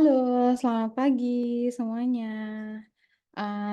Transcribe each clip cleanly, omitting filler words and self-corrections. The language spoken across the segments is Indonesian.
Halo, selamat pagi semuanya.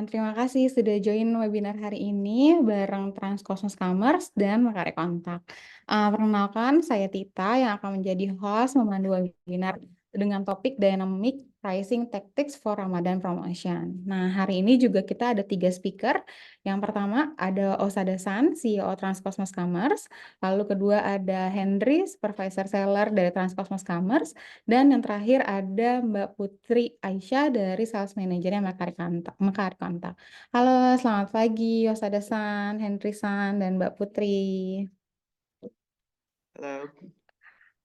Terima kasih sudah join webinar hari ini bareng Transcosmos Commerce dan Mekare Kontak. Perkenalkan, saya Tita yang akan menjadi host memandu webinar dengan topik Dynamic Pricing Tactics for Ramadan Promotion. Nah, hari ini juga kita ada 3 speaker. Yang pertama ada Osada San, CEO Transcosmos Commerce. Lalu kedua ada Henry, Supervisor Seller dari Transcosmos Commerce. Dan yang terakhir ada Mbak Putri Aisyah dari Sales Managernya Mekari Kontak. Halo, selamat pagi Yosada San, Henry San, dan Mbak Putri. Halo.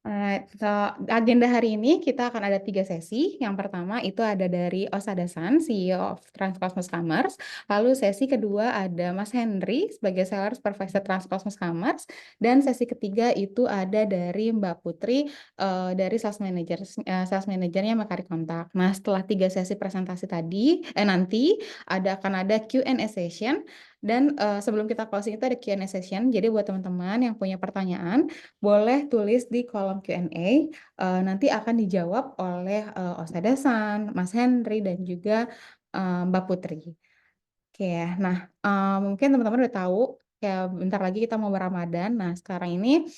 Alright, so agenda hari ini kita akan ada 3 sesi. Yang pertama itu ada dari Osada San, CEO of Transcosmos Commerce. Lalu sesi kedua ada Mas Henry sebagai Seller Supervisor Transcosmos Commerce. Dan sesi ketiga itu ada dari Mbak Putri dari Sales Managernya Mekari Kontak. Nah, setelah 3 sesi presentasi tadi, nanti akan ada Q&A session. Dan sebelum kita closing itu ada Q&A session. Jadi buat teman-teman yang punya pertanyaan, boleh tulis di kolom Q&A, nanti akan dijawab oleh Osada San, Mas Henry, dan juga Mbak Putri. Oke ya, nah mungkin teman-teman udah tahu, ya bentar lagi kita mau Ramadan. Nah sekarang ini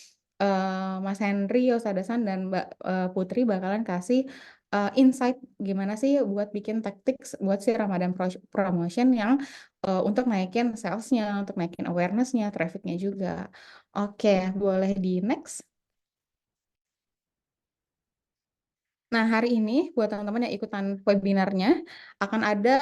Mas Henry, Osada San, dan Mbak Putri bakalan kasih insight gimana sih buat bikin tactics buat si Ramadan promotion yang untuk naikin salesnya, untuk naikin awarenessnya, trafficnya juga. Oke, boleh di next. Nah, hari ini buat teman-teman yang ikutan webinarnya akan ada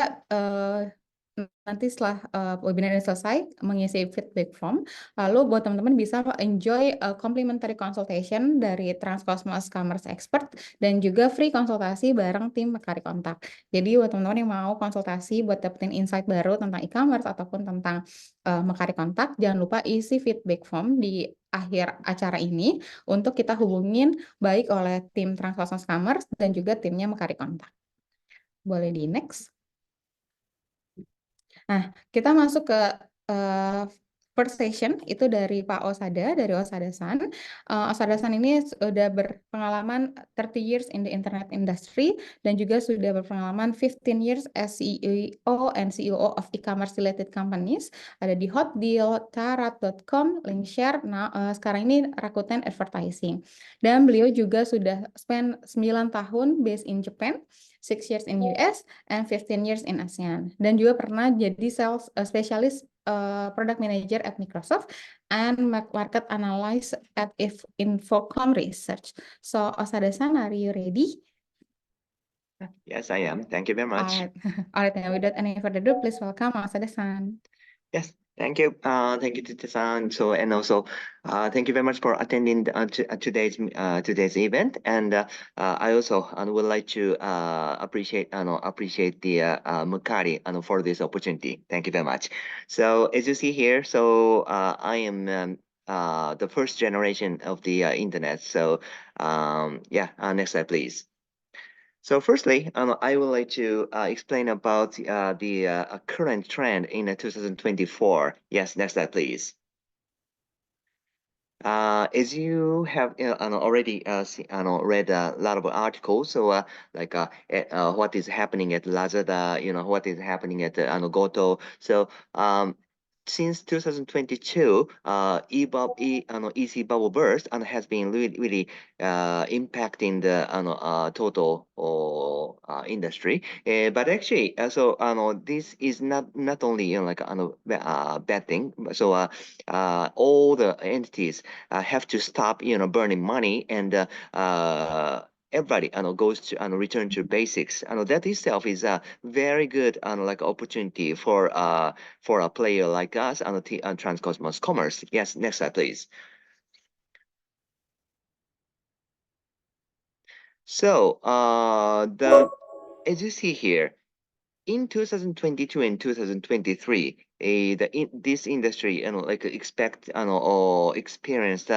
nanti setelah webinar ini selesai mengisi feedback form. Lalu buat teman-teman bisa enjoy complimentary consultation dari Transcosmos Commerce Expert dan juga free konsultasi bareng tim Mekari Kontak. Jadi buat teman-teman yang mau konsultasi buat dapetin insight baru tentang e-commerce ataupun tentang Mekari Kontak, jangan lupa isi feedback form di akhir acara ini untuk kita hubungin baik oleh tim Transcosmos Commerce dan juga timnya Mekari Kontak. Boleh di next. Nah, kita masuk ke first session itu dari Pak Osada, dari Osada San. Osada San ini sudah berpengalaman 30 years in the internet industry dan juga sudah berpengalaman 15 years as CEO and CEO of e-commerce related companies. Ada di Hotdeal, Tarat.com, Linkshare, nah sekarang ini Rakuten Advertising. Dan beliau juga sudah spend 9 tahun based in Japan, 6 years in US, and 15 years in ASEAN. Dan juga pernah jadi sales specialist product manager at Microsoft and market analyst at Infocom Research. So, Osada-san, are you ready? Yes, I am. Thank you very All much. right. All right, then without any further ado, please welcome Osada-san. Yes, thank you. Thank you, Tita-san. So, and also, thank you very much for attending today's event. And I also would like to appreciate the Mukari for this opportunity. Thank you very much. So, as you see here, so I am the first generation of the internet. So, yeah. Next slide, please. So firstly, I would like to explain about the current trend in 2024. Yes, next slide, please. As you have already read a lot of articles, so what is happening at Lazada, what is happening at Goto. So since 2022, EC bubble burst has been really impacting the total industry. But actually, this is not only bad thing. So all the entities have to stop burning money and everybody goes to return to basics. That itself is a very good opportunity for a player like us on Transcosmos Commerce. Yes, next slide, please. So as you see here, in 2022 and 2023, this industry experienced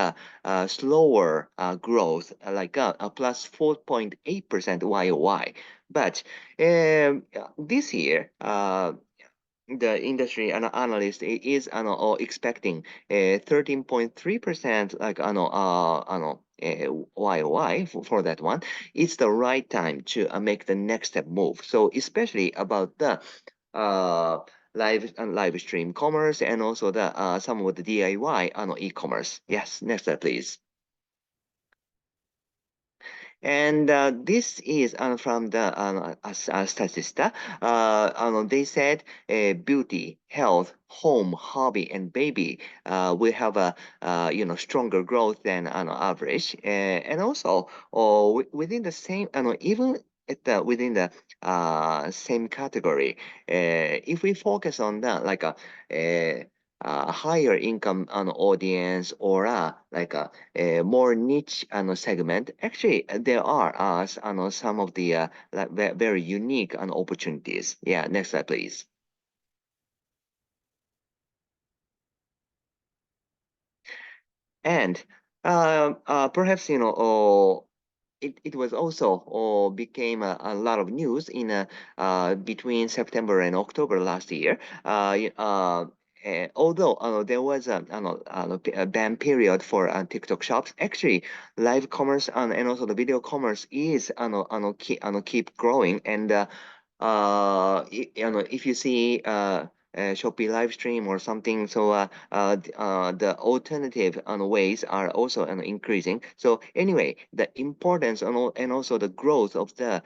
slower growth, a plus 4.8% YOY. But this year, the industry analyst is expecting a 13.3% YOY for that one, it's the right time to make the next step move. So especially about the uh, live stream commerce and also the some of the DIY e-commerce. Yes, next slide, please. And this is from the Statista. They said beauty, health, home, hobby, and baby will have a stronger growth than average. And also within the same, even within the same category, if we focus on that, like a higher income audience or like a more niche segment, actually there are some of the like very unique opportunities. Yeah, next slide, please. And perhaps it was also became a lot of news in between September and October last year. Although there was a ban period for TikTok shops, actually live commerce and also the video commerce is keep growing. And if you see Shopee live stream or something, so the alternative ways are also increasing. So anyway, the importance and also the growth of the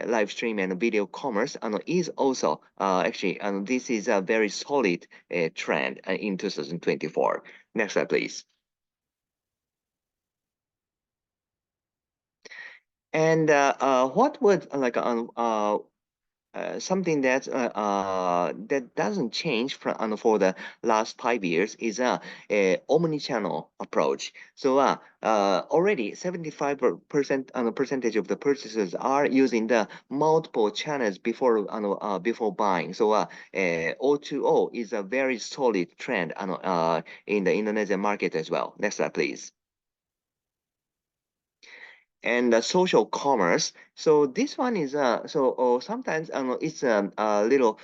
live stream and video commerce is also actually this is a very solid trend in 2024. Next slide, please. And what would something that doesn't change for the last 5 years is a omni-channel approach. So already 75% percentage of the purchasers are using the multiple channels before buying. So O2O is a very solid trend in the Indonesian market as well. Next slide, please. And social commerce. So this one is sometimes it's a little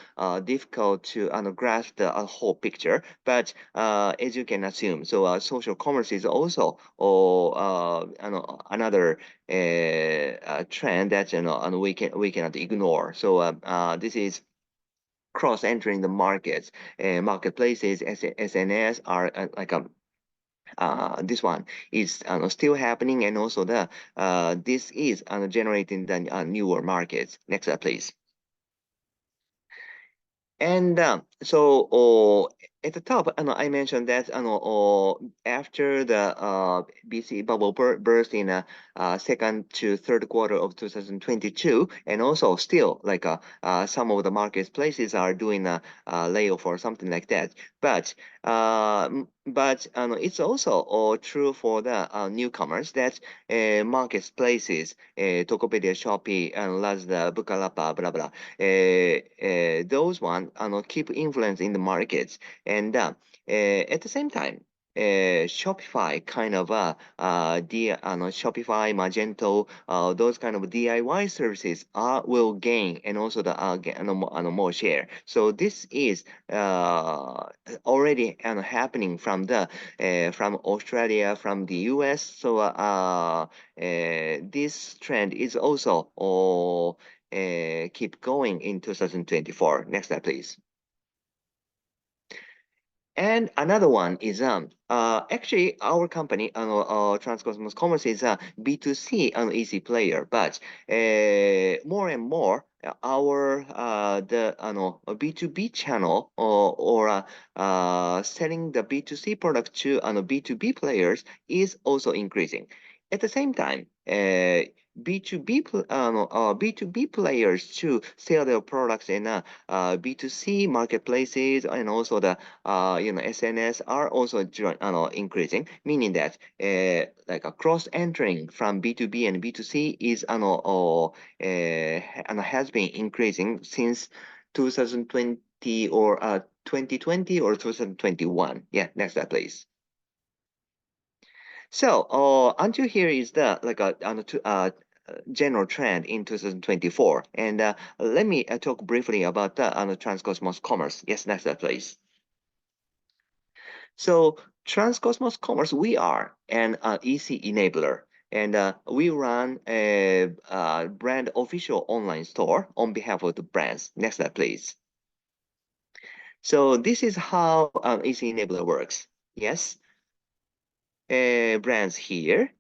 difficult to grasp the whole picture, but as you can assume, so social commerce is also another trend that and we cannot ignore. So this is cross entering the markets, marketplaces, SNS are like a this one is still happening, and also the this is generating the newer markets. Next slide, please. And at the top, I mentioned that after the BC bubble burst in second to third quarter of 2022, and also still like some of the marketplaces are doing a layoff or something like that. But it's also true for the newcomers that marketplaces, Tokopedia, Shopee, and Lazada, Bukalapak, blah blah. Those one keep influence in the markets, and at the same time, Shopify kind of Shopify, Magento, those kind of DIY services will gain, and also the more share. So this is already happening from the from Australia, from the US. So this trend is also keep going in 2024. Next slide, please. And another one is actually our company Transcosmos Commerce is a B2C easy player, but more and more our the B2B channel selling the B2C product to B2B players is also increasing. At the same time, B2B players to sell their products in B2C marketplaces, and also the SNS are also increasing, meaning that like a cross entering from B2B and B2C is has been increasing since 2020 or 2020 or 2021. Yeah, next slide, please. So, until here is the like a general trend in 2024, and let me talk briefly about the Transcosmos Commerce. Yes, next slide, please. So Transcosmos Commerce, we are an EC enabler, and we run a brand official online store on behalf of the brands. Next slide, please. So this is how EC enabler works. Yes, brands here,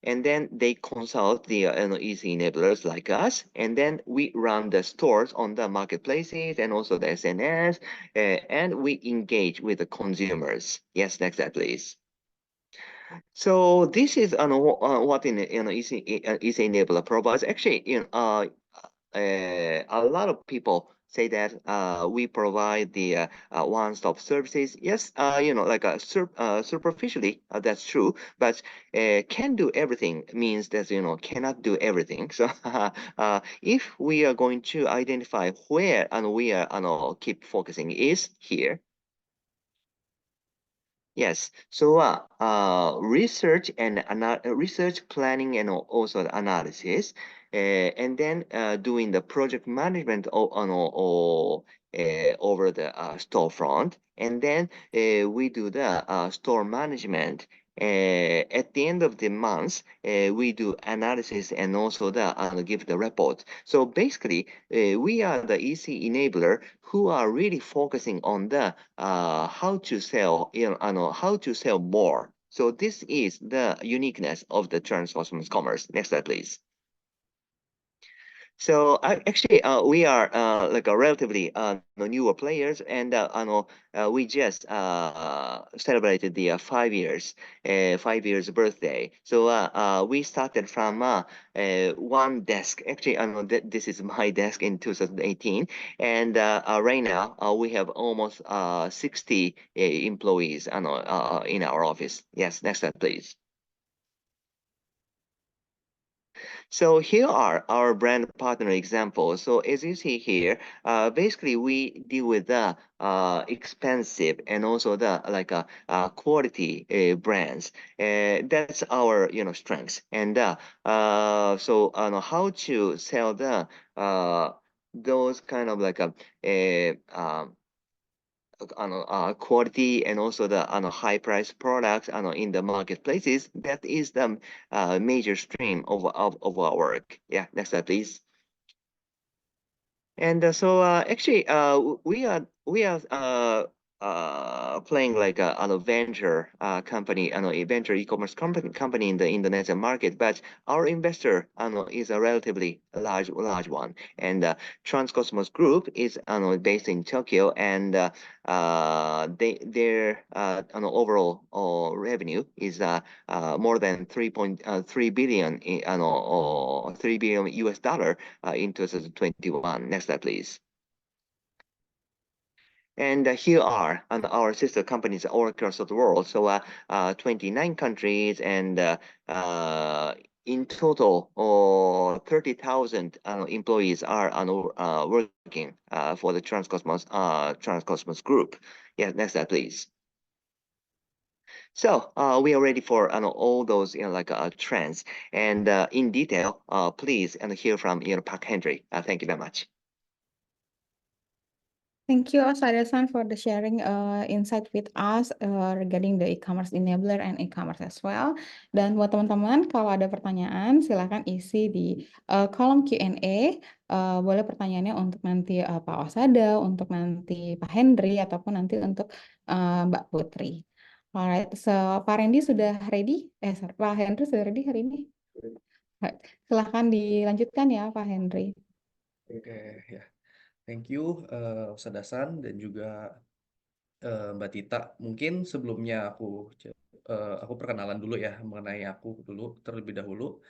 and then they consult the EC enablers like us, and then we run the stores on the marketplaces and also the SNS, and we engage with the consumers. Yes, next slide, please. So this is what EC enabler provides. Actually, a lot of people say that we provide the one-stop services. Yes, like superficially, that's true. But can do everything means that cannot do everything. So if we are going to identify where and we are keep focusing is here. Yes, so research and research planning and also the analysis, and then doing the project management over the storefront, and then we do the store management. At the end of the month, we do analysis and also the give the report. So basically, we are the EC enabler who are really focusing on the how to sell, how to sell more. So this is the uniqueness of the Transcosmos Commerce. Next slide, please. So actually, we are like a relatively newer players, and we just celebrated the 5 years birthday. So we started from one desk. Actually, I know that this is my desk in 2018, and right now we have almost 60 employees, in our office. Yes, next slide, please. So here are our brand partner examples. So as you see here, basically we deal with the expensive and also the like quality brands. That's our strengths. And so how to sell the those kind of like quality and also the high price products in the marketplaces. That is the major stream of our work. Yeah, next slide, please. And so actually, we are playing like a venture company, a venture e-commerce company in the Indonesian market. But our investor, is a relatively large one, and Transcosmos Group is based in Tokyo, and their overall revenue is more than 3.3 billion, 3 billion US dollar in 2021. Next slide, please. And here are our sister companies all across the world. So 29 countries, and in total, 30,000 employees are working for the Transcosmos Group. Yeah, next slide, please. So we are ready for all those like trends, and in detail, please hear from Park Henry. Thank you very much. Thank you, Osada-san, for the sharing insight with us regarding the e-commerce enabler and e-commerce as well. Dan buat teman-teman, kalau ada pertanyaan, silakan isi di kolom Q&A. Boleh pertanyaannya untuk nanti Pak Osada, untuk nanti Pak Henry, ataupun nanti untuk Mbak Putri. Alright, so Pak Randy sudah ready? Sorry, Pak Henry sudah ready hari ini? Silahkan dilanjutkan ya, Pak Henry. Oke, ya. Thank you, Usada-san dan juga Mbak Tita. Mungkin sebelumnya aku perkenalan dulu ya mengenai aku dulu terlebih dahulu.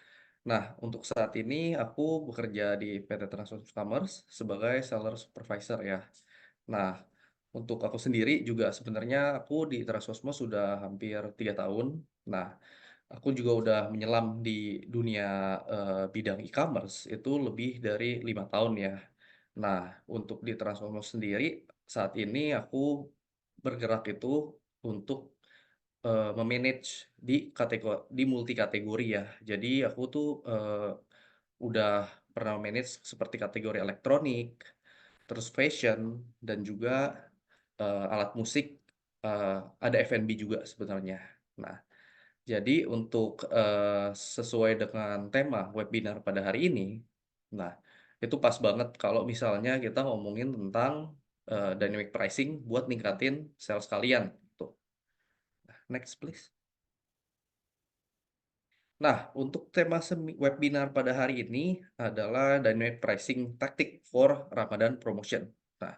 Nah, untuk saat ini aku bekerja di PT Transcosmos Commerce sebagai seller supervisor ya. Nah, untuk aku sendiri juga sebenarnya aku di Transcosmos sudah hampir 3 tahun. Nah, aku juga udah menyelam di dunia bidang e-commerce itu lebih dari 5 tahun ya. Nah, untuk di Transcosmos sendiri saat ini aku bergerak itu untuk memanage di multi kategori ya. Jadi aku tuh udah pernah manage seperti kategori elektronik, terus fashion, dan juga alat musik ada F&B juga sebenarnya. Nah, jadi untuk sesuai dengan tema webinar pada hari ini, nah itu pas banget kalau misalnya kita ngomongin tentang dynamic pricing buat ningkatin sales kalian. Tuh. Next please. Nah, untuk tema webinar pada hari ini adalah dynamic pricing tactic for Ramadan promotion. Nah,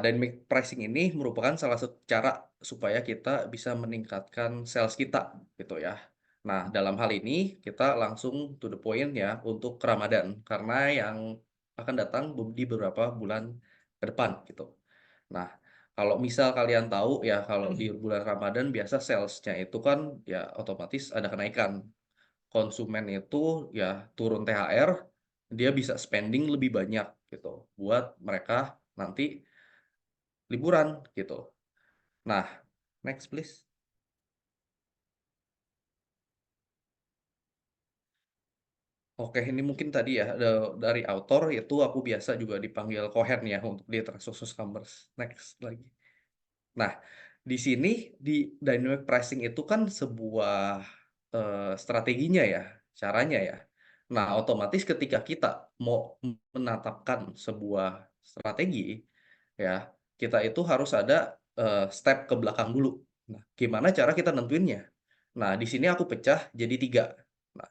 dynamic pricing ini merupakan salah satu cara supaya kita bisa meningkatkan sales kita, gitu ya. Nah, dalam hal ini kita langsung to the point ya untuk Ramadan, karena yang akan datang di beberapa bulan ke depan, gitu. Nah, kalau misal kalian tahu ya, kalau di bulan Ramadan biasa salesnya itu kan ya otomatis ada kenaikan. Konsumen itu ya turun THR, dia bisa spending lebih banyak gitu buat mereka nanti liburan gitu. Nah, next please. Oke, ini mungkin tadi ya dari author itu aku biasa juga dipanggil Cohen ya untuk di Transaction Commerce. Next lagi. Nah, di sini di dynamic pricing itu kan sebuah strateginya ya, caranya ya. Nah, otomatis ketika kita mau menetapkan sebuah strategi ya, kita itu harus ada step ke belakang dulu. Nah, gimana cara kita nentuinnya? Nah, di sini aku pecah jadi 3. Nah,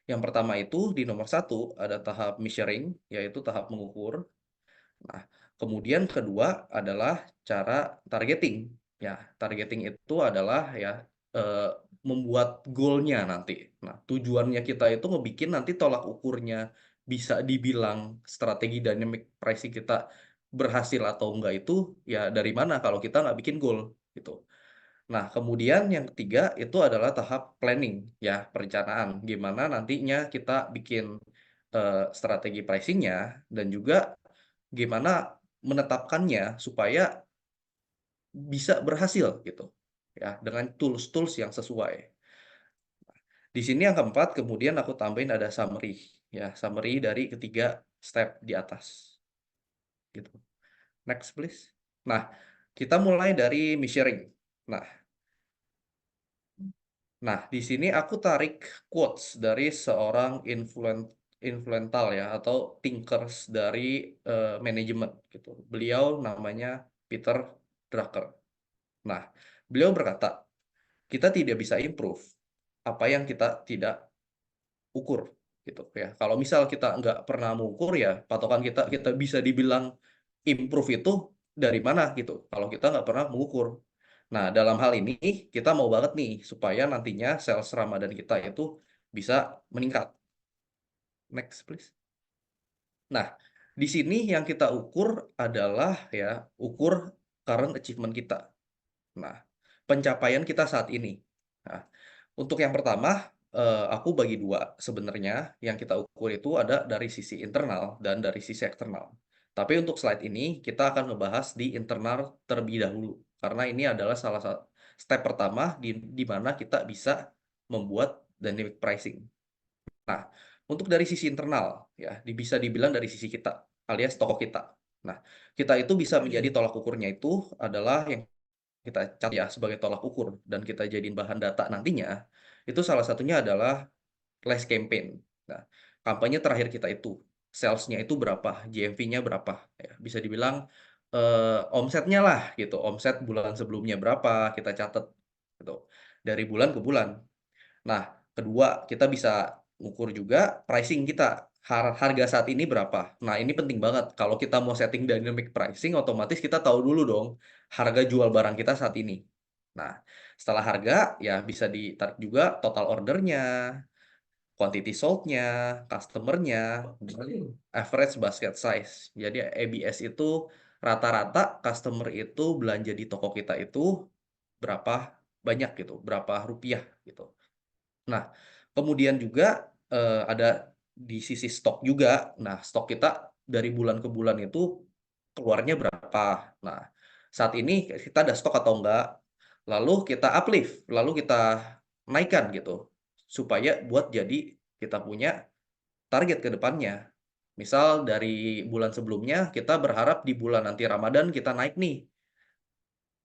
yang pertama itu di nomor 1 ada tahap measuring, yaitu tahap mengukur. Nah, kemudian kedua adalah cara targeting. Ya, targeting itu adalah ya membuat goalnya nanti. Nah, tujuannya kita itu ngebikin nanti tolak ukurnya bisa dibilang strategi dynamic pricing kita berhasil atau enggak itu ya dari mana kalau kita nggak bikin goal gitu. Nah, kemudian yang ketiga itu adalah tahap planning, ya, perencanaan. Gimana nantinya kita bikin strategi pricing-nya dan juga gimana menetapkannya supaya bisa berhasil gitu. Ya, dengan tools-tools yang sesuai. Di sini yang keempat kemudian aku tambahin ada summary, ya, summary dari ketiga step di atas. Gitu. Next please. Nah, kita mulai dari measuring. Nah, di sini aku tarik quotes dari seorang influental ya atau thinkers dari manajemen gitu. Beliau namanya Peter Drucker. Nah, beliau berkata, kita tidak bisa improve apa yang kita tidak ukur gitu ya. Kalau misal kita nggak pernah mengukur ya, patokan kita bisa dibilang improve itu dari mana gitu. Kalau kita nggak pernah mengukur. Nah, dalam hal ini kita mau banget nih supaya nantinya sales Ramadan kita itu bisa meningkat. Next, please. Nah, di sini yang kita ukur adalah ya ukur current achievement kita. Nah, pencapaian kita saat ini. Nah, untuk yang pertama, aku bagi 2 sebenarnya. Yang kita ukur itu ada dari sisi internal dan dari sisi eksternal. Tapi untuk slide ini, kita akan ngebahas di internal terlebih dahulu. Karena ini adalah salah satu step pertama di mana kita bisa membuat dynamic pricing. Nah, untuk dari sisi internal, ya, bisa dibilang dari sisi kita, alias toko kita. Nah, kita itu bisa menjadi tolak ukurnya itu adalah yang kita cat ya sebagai tolak ukur dan kita jadiin bahan data nantinya, itu salah satunya adalah last campaign. Nah, kampanye terakhir kita itu, sales-nya itu berapa, GMV-nya berapa, ya, bisa dibilang omsetnya lah gitu, omset bulan sebelumnya berapa, kita catat gitu, dari bulan ke bulan. Nah, kedua, kita bisa ngukur juga pricing kita. Harga saat ini berapa? Nah, ini penting banget. Kalau kita mau setting dynamic pricing, otomatis kita tahu dulu dong harga jual barang kita saat ini. Nah, setelah harga, ya bisa ditarik juga total ordernya, quantity sold-nya, customer-nya, average basket size. Jadi ABS itu rata-rata customer itu belanja di toko kita itu berapa banyak gitu, berapa rupiah gitu. Nah, kemudian juga ada di sisi stok juga. Nah, stok kita dari bulan ke bulan itu keluarnya berapa. Nah, saat ini kita ada stok atau enggak, lalu kita uplift, lalu kita naikkan gitu, supaya buat jadi kita punya target ke depannya. Misal dari bulan sebelumnya kita berharap di bulan nanti Ramadan kita naik nih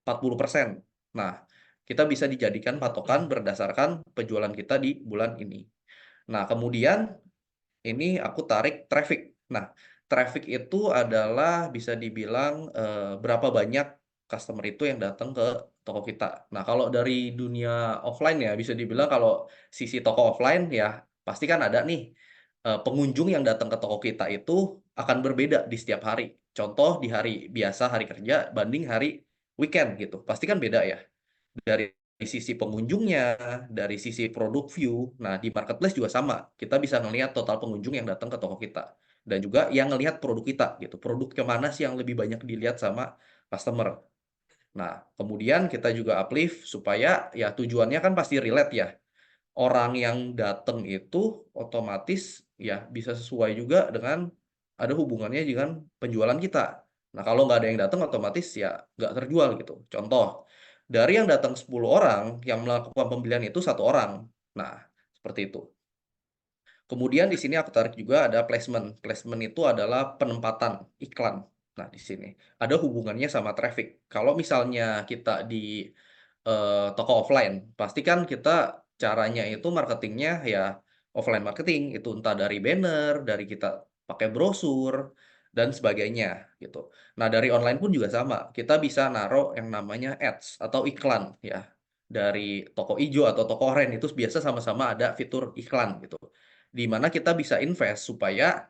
40%. Nah, kita bisa dijadikan patokan berdasarkan penjualan kita di bulan ini. Nah, kemudian ini aku tarik traffic. Nah, traffic itu adalah bisa dibilang berapa banyak customer itu yang datang ke toko kita. Nah, kalau dari dunia offline ya bisa dibilang kalau sisi toko offline ya pasti kan ada nih pengunjung yang datang ke toko kita itu akan berbeda di setiap hari. Contoh di hari biasa, hari kerja banding hari weekend gitu. Pasti kan beda ya dari sisi pengunjungnya, dari sisi produk view. Nah, di marketplace juga sama. Kita bisa ngelihat total pengunjung yang datang ke toko kita. Dan juga yang ngelihat produk kita gitu. Produk kemana sih yang lebih banyak dilihat sama customer. Nah, kemudian kita juga uplift supaya ya tujuannya kan pasti relate ya. Orang yang datang itu otomatis ya bisa sesuai juga dengan ada hubungannya dengan penjualan kita. Nah, kalau nggak ada yang datang otomatis ya nggak terjual gitu. Contoh, dari yang datang 10 orang, yang melakukan pembelian itu 1 orang. Nah, seperti itu. Kemudian di sini aku tarik juga ada placement. Placement itu adalah penempatan iklan. Nah, di sini ada hubungannya sama traffic. Kalau misalnya kita di toko offline, pasti kan kita caranya itu marketingnya ya offline marketing, itu entah dari banner, dari kita pakai brosur, dan sebagainya gitu. Nah, dari online pun juga sama. Kita bisa naruh yang namanya ads atau iklan ya. Dari toko hijau atau toko oranye itu biasa sama-sama ada fitur iklan gitu di mana kita bisa invest supaya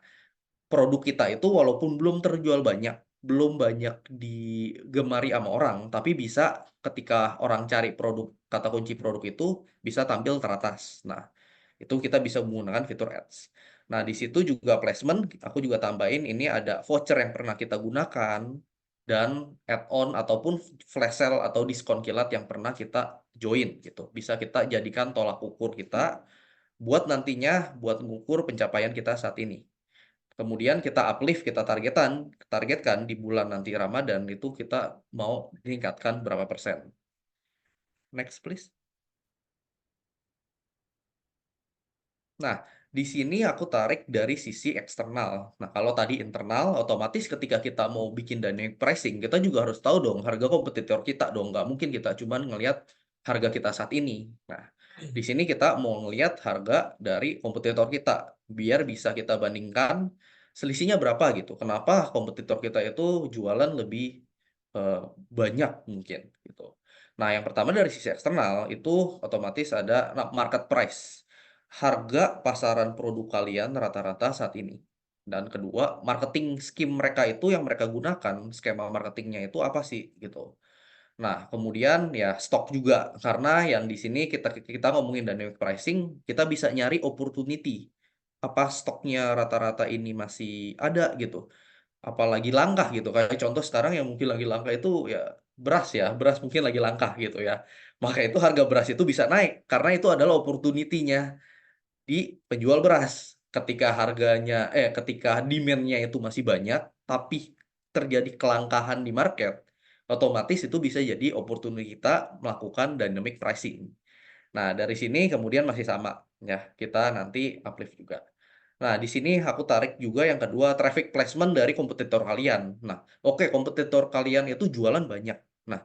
produk kita itu walaupun belum terjual banyak, belum banyak digemari sama orang, tapi bisa ketika orang cari produk, kata kunci produk itu bisa tampil teratas. Nah, itu kita bisa menggunakan fitur ads. Nah, di situ juga placement, aku juga tambahin ini ada voucher yang pernah kita gunakan dan add-on ataupun flash sale atau diskon kilat yang pernah kita join gitu. Bisa kita jadikan tolak ukur kita buat nantinya buat mengukur pencapaian kita saat ini. Kemudian kita uplift, kita targetkan di bulan nanti Ramadan itu kita mau meningkatkan berapa persen. Next please. Nah, di sini aku tarik dari sisi eksternal. Nah, kalau tadi internal, otomatis ketika kita mau bikin dynamic pricing, kita juga harus tahu dong harga kompetitor kita dong. Nggak mungkin kita cuma ngelihat harga kita saat ini. Nah, di sini kita mau ngelihat harga dari kompetitor kita, biar bisa kita bandingkan selisihnya berapa gitu. Kenapa kompetitor kita itu jualan lebih banyak mungkin gitu. Nah, yang pertama dari sisi eksternal itu otomatis ada market price harga pasaran produk kalian rata-rata saat ini. Dan kedua, marketing scheme mereka itu yang mereka gunakan, skema marketingnya itu apa sih gitu. Nah, kemudian ya stok juga karena yang di sini kita ngomongin dynamic pricing, kita bisa nyari opportunity. Apa stoknya rata-rata ini masih ada gitu. Apalagi langka gitu. Kayak contoh sekarang yang mungkin lagi langka itu ya, beras mungkin lagi langka gitu ya. Maka itu harga beras itu bisa naik karena itu adalah opportunity-nya di penjual beras. Ketika demand-nya itu masih banyak, tapi terjadi kelangkaan di market, otomatis itu bisa jadi opportunity kita melakukan dynamic pricing. Nah, dari sini kemudian masih sama, ya, kita nanti uplift juga. Nah, di sini aku tarik juga yang kedua, traffic placement dari kompetitor kalian. Nah, oke, kompetitor kalian itu jualan banyak. Nah,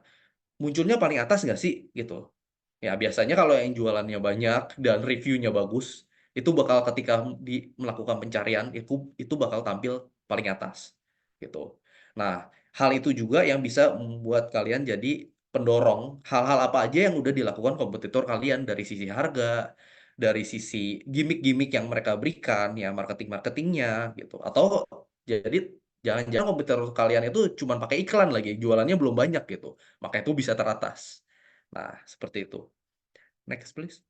munculnya paling atas nggak sih? Gitu. Ya, biasanya kalau yang jualannya banyak dan reviewnya bagus, itu bakal ketika melakukan pencarian, itu bakal tampil paling atas. Gitu. Nah, hal itu juga yang bisa membuat kalian jadi pendorong hal-hal apa aja yang udah dilakukan kompetitor kalian dari sisi harga, dari sisi gimmick-gimmick yang mereka berikan, ya marketing-marketingnya gitu. Atau jadi jangan-jangan kompetitor kalian itu cuma pakai iklan lagi, jualannya belum banyak gitu. Maka itu bisa teratas. Nah, seperti itu. Next, please.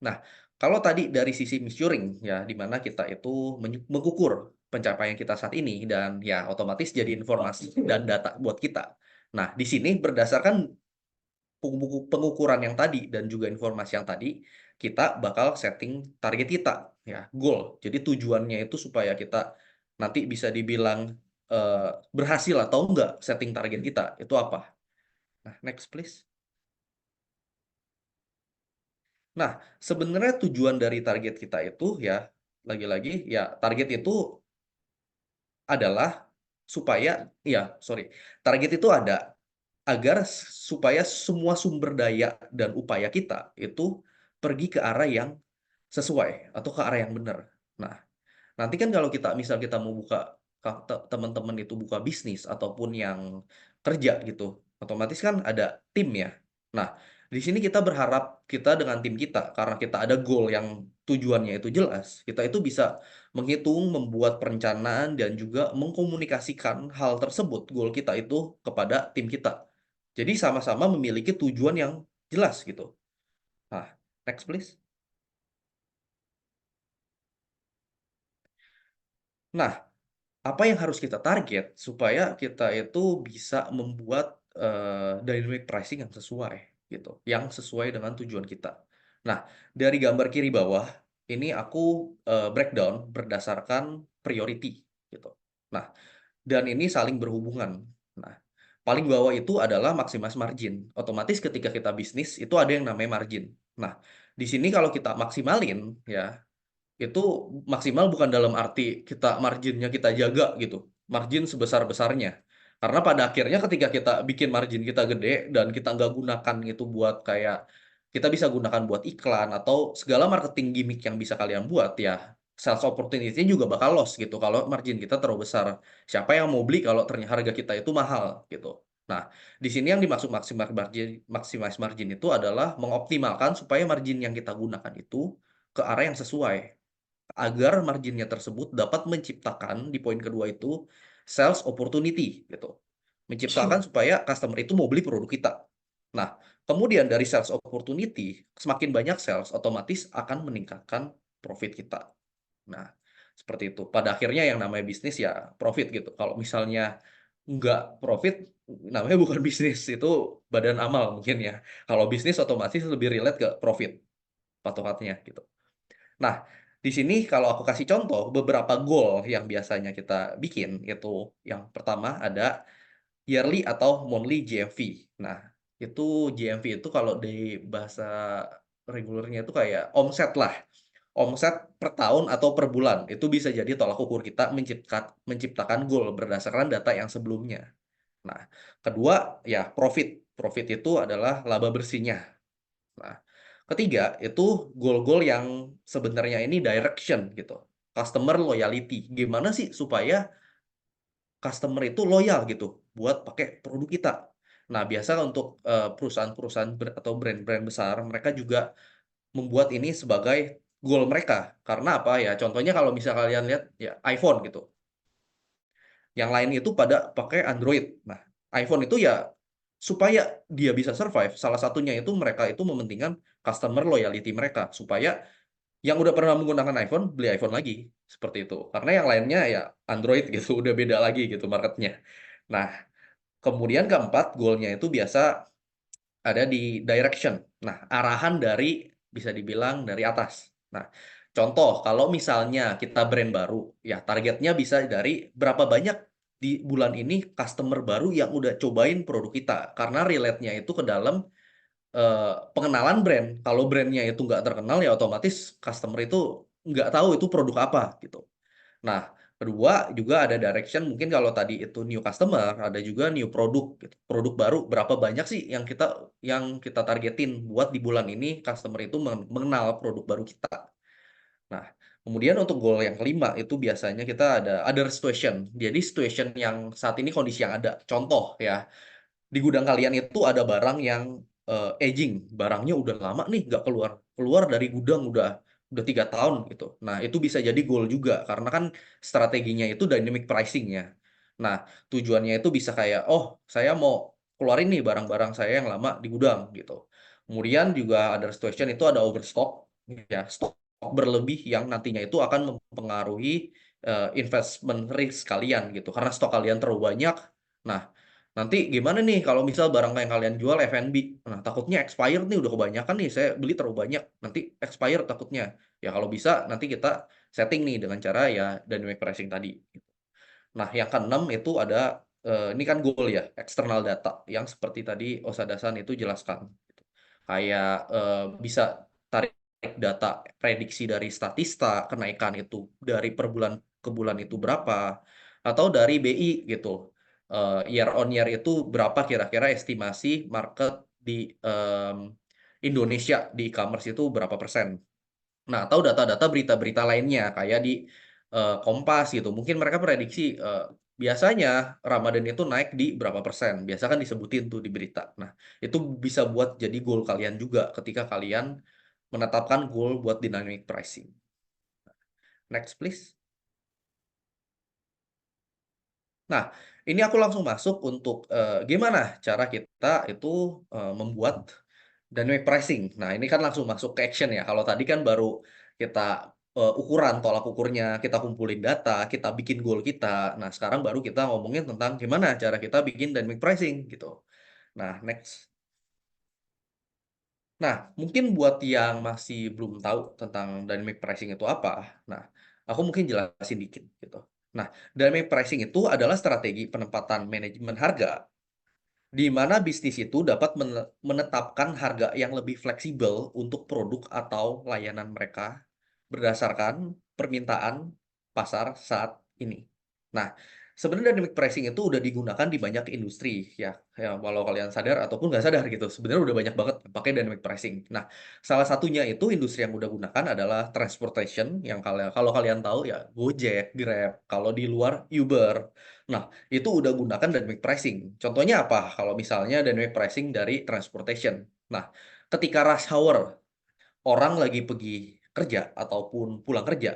Nah, kalau tadi dari sisi measuring, ya, di mana kita itu mengukur pencapaian kita saat ini, dan ya otomatis jadi informasi dan data buat kita. Nah, di sini berdasarkan pengukuran yang tadi dan juga informasi yang tadi, kita bakal setting target kita, ya, goal. Jadi tujuannya itu supaya kita nanti bisa dibilang berhasil atau enggak setting target kita, itu apa? Nah, next please. Nah, sebenarnya tujuan dari target kita itu ya, lagi-lagi ya target itu adalah supaya, ya sorry, target itu ada. agar supaya semua sumber daya dan upaya kita itu pergi ke arah yang sesuai atau ke arah yang benar. Nah, nanti kan kalau kita mau buka, teman-teman itu buka bisnis ataupun yang kerja gitu, otomatis kan ada tim ya. Nah, di sini kita berharap kita dengan tim kita, karena kita ada goal yang tujuannya itu jelas, kita itu bisa menghitung, membuat perencanaan, dan juga mengkomunikasikan hal tersebut, goal kita itu kepada tim kita. Jadi sama-sama memiliki tujuan yang jelas gitu. Nah, next please. Nah, apa yang harus kita target supaya kita itu bisa membuat dynamic pricing yang sesuai gitu, yang sesuai dengan tujuan kita. Nah, dari gambar kiri bawah ini aku breakdown berdasarkan priority gitu. Nah, dan ini saling berhubungan. Nah, paling bawah itu adalah maximize margin. Otomatis ketika kita bisnis itu ada yang namanya margin. Nah, di sini kalau kita maksimalin ya, itu maksimal bukan dalam arti kita marginnya kita jaga gitu, margin sebesar-besarnya. Karena pada akhirnya ketika kita bikin margin kita gede dan kita nggak gunakan itu buat kayak, kita bisa gunakan buat iklan atau segala marketing gimmick yang bisa kalian buat ya, sales opportunity juga bakal loss gitu kalau margin kita terlalu besar. Siapa yang mau beli kalau ternyata harga kita itu mahal gitu. Nah, di sini yang dimaksud maximize margin itu adalah mengoptimalkan supaya margin yang kita gunakan itu ke arah yang sesuai, agar marginnya tersebut dapat menciptakan di poin kedua itu sales opportunity gitu. Menciptakan supaya customer itu mau beli produk kita. Nah, kemudian dari sales opportunity, semakin banyak sales otomatis akan meningkatkan profit kita. Nah, seperti itu. Pada akhirnya yang namanya bisnis ya profit gitu. Kalau misalnya nggak profit, namanya bukan bisnis, itu badan amal mungkin ya. Kalau bisnis otomatis lebih relate ke profit patokannya gitu. Nah, di sini kalau aku kasih contoh beberapa goal yang biasanya kita bikin, itu yang pertama ada yearly atau monthly GMV. Nah, itu GMV itu kalau di bahasa regulernya itu kayak omset lah. Omset per tahun atau per bulan. Itu bisa jadi tolak ukur kita menciptakan goal berdasarkan data yang sebelumnya. Nah, kedua ya profit. Profit itu adalah laba bersihnya. Nah, ketiga itu goal-goal yang sebenarnya ini direction gitu. Customer loyalty. Gimana sih supaya customer itu loyal gitu buat pakai produk kita. Nah, biasa untuk perusahaan-perusahaan atau brand-brand besar, mereka juga membuat ini sebagai goal mereka. Karena apa ya? Contohnya kalau misalnya kalian lihat ya iPhone gitu. Yang lain itu pada pakai Android. Nah, iPhone itu ya supaya dia bisa survive, salah satunya itu mereka itu mementingkan customer loyalty mereka, supaya yang udah pernah menggunakan iPhone, beli iPhone lagi, seperti itu. Karena yang lainnya ya Android gitu, udah beda lagi gitu marketnya. Nah, kemudian keempat, goalnya itu biasa ada di direction. Nah, arahan dari, bisa dibilang dari atas. Nah, contoh, kalau misalnya kita brand baru, ya targetnya bisa dari berapa banyak di bulan ini customer baru yang udah cobain produk kita. Karena relate-nya itu ke dalam pengenalan brand. Kalau brandnya itu nggak terkenal, ya otomatis customer itu nggak tahu itu produk apa gitu. Nah, kedua juga ada direction, mungkin kalau tadi itu new customer, ada juga new produk gitu. Produk baru berapa banyak sih yang kita targetin buat di bulan ini customer itu mengenal produk baru kita. Nah, kemudian untuk goal yang kelima itu biasanya kita ada other situation. Jadi situation yang saat ini kondisi yang ada. Contoh ya, di gudang kalian itu ada barang yang aging, barangnya udah lama nih nggak keluar keluar dari gudang, udah 3 tahun gitu. Nah, itu bisa jadi goal juga karena kan strateginya itu dynamic pricing ya. Nah, tujuannya itu bisa kayak, oh saya mau keluarin nih barang-barang saya yang lama di gudang gitu. Kemudian juga ada situation itu ada overstock ya, stok berlebih yang nantinya itu akan mempengaruhi investment risk kalian gitu, karena stok kalian terlalu banyak. Nah, nanti gimana nih kalau misal barang yang kalian jual F&B? Nah, takutnya expired nih, udah kebanyakan nih, saya beli terlalu banyak, nanti expired takutnya. Ya kalau bisa nanti kita setting nih dengan cara ya dynamic pricing tadi. Nah, yang keenam itu ada, ini kan goal ya, external data yang seperti tadi Osada-san itu jelaskan. Kayak bisa tarik data prediksi dari Statista, kenaikan itu dari per bulan ke bulan itu berapa, atau dari BI gitu. year on year itu berapa kira-kira estimasi market di Indonesia di e-commerce itu berapa persen. Nah, atau data-data berita-berita lainnya kayak di Kompas gitu. Mungkin mereka prediksi biasanya Ramadan itu naik di berapa persen. Biasa kan disebutin tuh di berita. Nah, itu bisa buat jadi goal kalian juga ketika kalian menetapkan goal buat dynamic pricing. Next, please. Nah, ini aku langsung masuk untuk gimana cara kita itu membuat dynamic pricing. Nah, ini kan langsung masuk ke action ya. Kalau tadi kan baru kita ukuran, tolak ukurnya, kita kumpulin data, kita bikin goal kita. Nah, sekarang baru kita ngomongin tentang gimana cara kita bikin dynamic pricing gitu. Nah, next. Nah, mungkin buat yang masih belum tahu tentang dynamic pricing itu apa, nah, aku mungkin jelasin dikit gitu. Nah, dynamic pricing itu adalah strategi penempatan manajemen harga di mana bisnis itu dapat menetapkan harga yang lebih fleksibel untuk produk atau layanan mereka berdasarkan permintaan pasar saat ini. Nah, sebenarnya dynamic pricing itu udah digunakan di banyak industri ya, ya walau kalian sadar ataupun nggak sadar gitu. Sebenarnya udah banyak banget pakai dynamic pricing. Nah, salah satunya itu industri yang udah gunakan adalah transportation yang kalau kalian tahu ya Gojek, Grab, kalau di luar Uber. Nah, itu udah gunakan dynamic pricing. Contohnya apa? Kalau misalnya dynamic pricing dari transportation. Nah, ketika rush hour, orang lagi pergi kerja ataupun pulang kerja,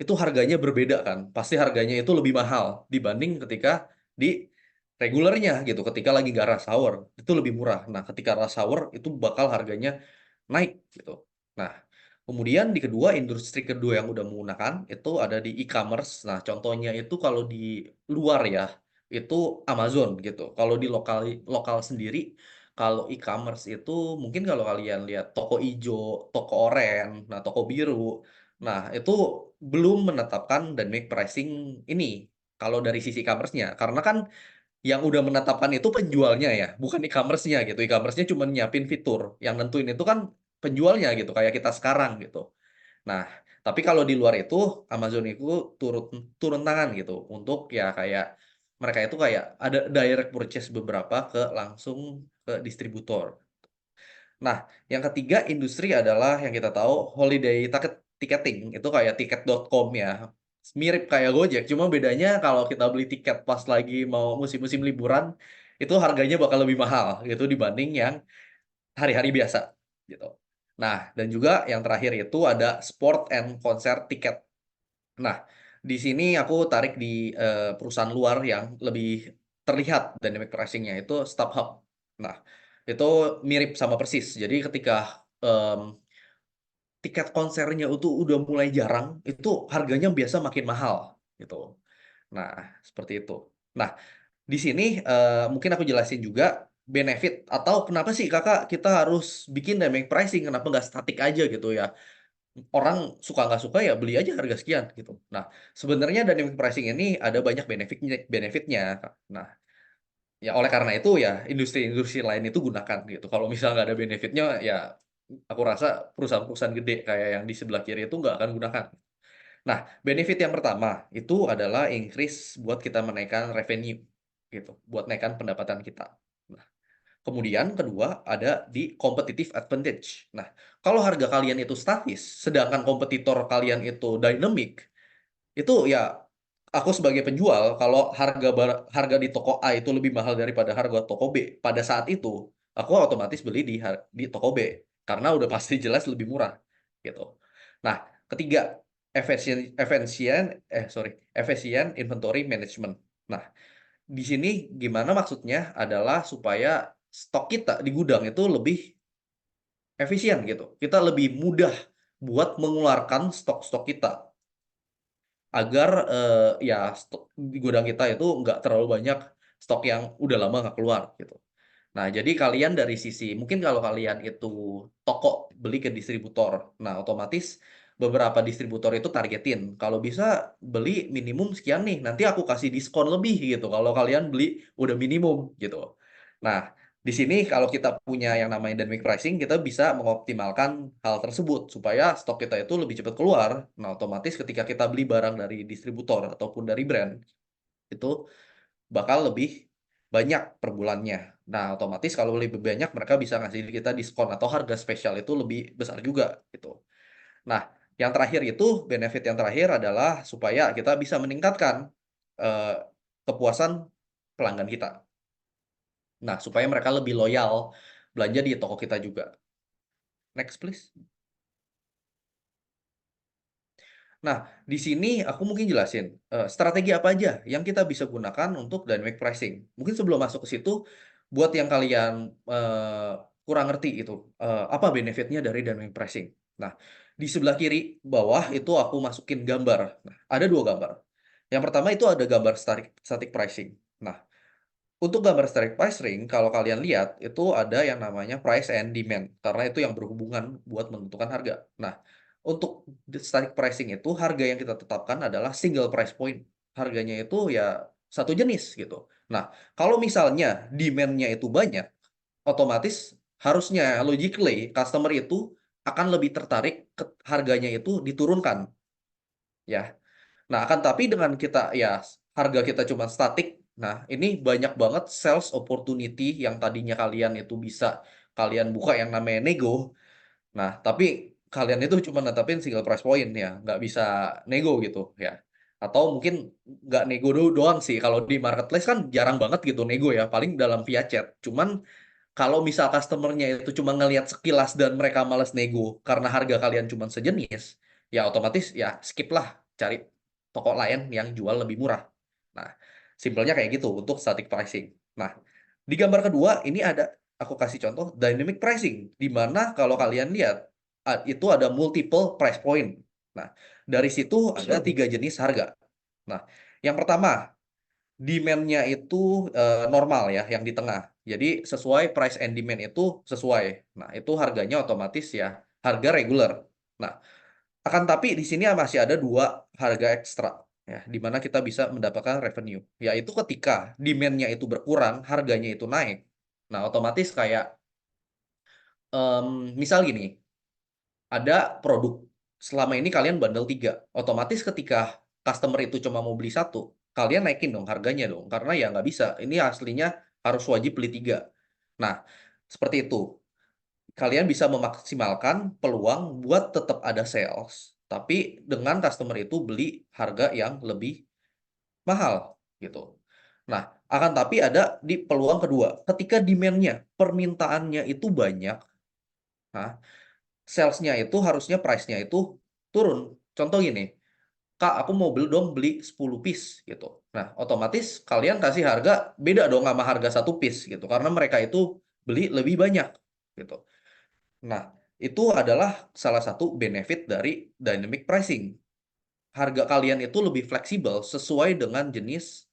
itu harganya berbeda kan. Pasti harganya itu lebih mahal dibanding ketika di regulernya gitu. Ketika lagi nggak rush hour, itu lebih murah. Nah, ketika rush hour, itu bakal harganya naik gitu. Nah, kemudian di kedua, industri kedua yang udah menggunakan itu ada di e-commerce. Nah, contohnya itu kalau di luar ya, itu Amazon gitu. Kalau di lokal lokal sendiri, kalau e-commerce itu mungkin kalau kalian lihat toko ijo, toko oren, nah toko biru, nah itu belum menetapkan dynamic pricing ini kalau dari sisi e-commerce-nya. Karena kan yang udah menetapkan itu penjualnya ya, bukan e-commerce-nya gitu. E-commerce-nya cuma nyiapin fitur. Yang nentuin itu kan penjualnya gitu, kayak kita sekarang gitu. Nah, tapi kalau di luar itu Amazon itu turun turun tangan gitu untuk ya kayak mereka itu kayak ada direct purchase beberapa ke langsung ke distributor. Nah, yang ketiga industri adalah yang kita tahu holiday ticketing itu kayak tiket.com ya. Mirip kayak Gojek, cuma bedanya kalau kita beli tiket pas lagi mau musim-musim liburan itu harganya bakal lebih mahal gitu dibanding yang hari-hari biasa gitu. Nah, dan juga yang terakhir itu ada sport and concert ticket. Nah, di sini aku tarik di perusahaan luar yang lebih terlihat dynamic pricing-nya itu StubHub. Nah, itu mirip sama persis. Jadi ketika tiket konsernya itu udah mulai jarang, itu harganya biasa makin mahal gitu. Nah, seperti itu. Nah, di sini mungkin aku jelasin juga benefit atau kenapa sih kakak kita harus bikin dynamic pricing, kenapa nggak statik aja gitu ya. Orang suka nggak suka ya beli aja harga sekian gitu. Nah, sebenarnya dynamic pricing ini ada banyak benefitnya. Nah, ya oleh karena itu ya industri-industri lain itu gunakan gitu. Kalau misalnya nggak ada benefitnya ya aku rasa perusahaan-perusahaan gede kayak yang di sebelah kiri itu nggak akan gunakan. Nah, benefit yang pertama itu adalah increase buat kita menaikkan revenue gitu, buat naikkan pendapatan kita. Nah, kemudian kedua ada di competitive advantage. Nah, kalau harga kalian itu statis, sedangkan kompetitor kalian itu dynamic, itu ya aku sebagai penjual kalau harga di toko A itu lebih mahal daripada harga toko B pada saat itu, aku otomatis beli di toko B karena udah pasti jelas lebih murah gitu. Nah, ketiga efisien inventory management. Nah, di sini gimana maksudnya adalah supaya stok kita di gudang itu lebih efisien gitu. Kita lebih mudah buat mengeluarkan stok-stok kita agar ya stok di gudang kita itu nggak terlalu banyak stok yang udah lama nggak keluar gitu. Nah, jadi kalian dari sisi mungkin kalau kalian itu toko beli ke distributor, nah otomatis beberapa distributor itu targetin. Kalau bisa beli minimum sekian nih, nanti aku kasih diskon lebih gitu. Kalau kalian beli udah minimum gitu. Nah, di sini kalau kita punya yang namanya dynamic pricing, kita bisa mengoptimalkan hal tersebut supaya stok kita itu lebih cepat keluar. Nah, otomatis ketika kita beli barang dari distributor ataupun dari brand, itu bakal lebih banyak per bulannya. Nah, otomatis kalau lebih banyak mereka bisa ngasih kita diskon atau harga spesial itu lebih besar juga gitu. Nah, yang terakhir itu benefit yang terakhir adalah supaya kita bisa meningkatkan eh, kepuasan pelanggan kita. Nah, supaya mereka lebih loyal belanja di toko kita juga. Next, please. Nah, di sini aku mungkin jelasin strategi apa aja yang kita bisa gunakan untuk dynamic pricing. Mungkin sebelum masuk ke situ, buat yang kalian kurang ngerti itu, apa benefitnya dari dynamic pricing. Nah, di sebelah kiri bawah itu aku masukin gambar. Nah, ada 2 gambar. Yang pertama itu ada gambar static pricing. Nah, untuk gambar static pricing, kalau kalian lihat, itu ada yang namanya price and demand, karena itu yang berhubungan buat menentukan harga. Nah, untuk static pricing itu, harga yang kita tetapkan adalah single price point. Harganya itu ya satu jenis gitu. Nah, kalau misalnya demand-nya itu banyak, otomatis harusnya logically customer itu akan lebih tertarik ke harganya itu diturunkan. Ya, nah, akan tapi dengan kita ya harga kita cuma statik, nah ini banyak banget sales opportunity yang tadinya kalian itu bisa kalian buka yang namanya nego. Nah, tapi kalian itu cuma netapin single price point ya, nggak bisa nego gitu ya. Atau mungkin nggak nego doang sih. Kalau di marketplace kan jarang banget gitu nego ya, paling dalam via chat. Cuman kalau misal customernya itu cuma ngelihat sekilas dan mereka males nego karena harga kalian cuma sejenis, ya otomatis ya skip lah, cari toko lain yang jual lebih murah. Nah, simpelnya kayak gitu untuk static pricing. Nah, di gambar kedua ini ada aku kasih contoh dynamic pricing, di mana kalau kalian lihat itu ada multiple price point. Nah, dari situ ada 3 jenis harga. Nah, yang pertama demand-nya itu normal ya, yang di tengah. Jadi sesuai price and demand itu sesuai. Nah, itu harganya otomatis ya harga regular. Nah, akan tapi di sini masih ada 2 harga ekstra ya, di mana kita bisa mendapatkan revenue. Yaitu ketika demand-nya itu berkurang, harganya itu naik. Nah, otomatis kayak misal gini, ada produk. Selama ini kalian bundle 3. Otomatis ketika customer itu cuma mau beli 1, kalian naikin dong harganya dong. Karena ya nggak bisa. Ini aslinya harus wajib beli 3. Nah, seperti itu. Kalian bisa memaksimalkan peluang buat tetap ada sales. Tapi dengan customer itu beli harga yang lebih mahal gitu. Nah, akan tapi ada di peluang kedua. Ketika demand-nya, permintaannya itu banyak, nah, sales-nya itu harusnya price-nya itu turun. Contoh gini, Kak, aku mau beli 10 piece gitu. Nah, otomatis kalian kasih harga beda dong sama harga 1 piece gitu. Karena mereka itu beli lebih banyak gitu. Nah, itu adalah salah satu benefit dari dynamic pricing. Harga kalian itu lebih fleksibel sesuai dengan jenis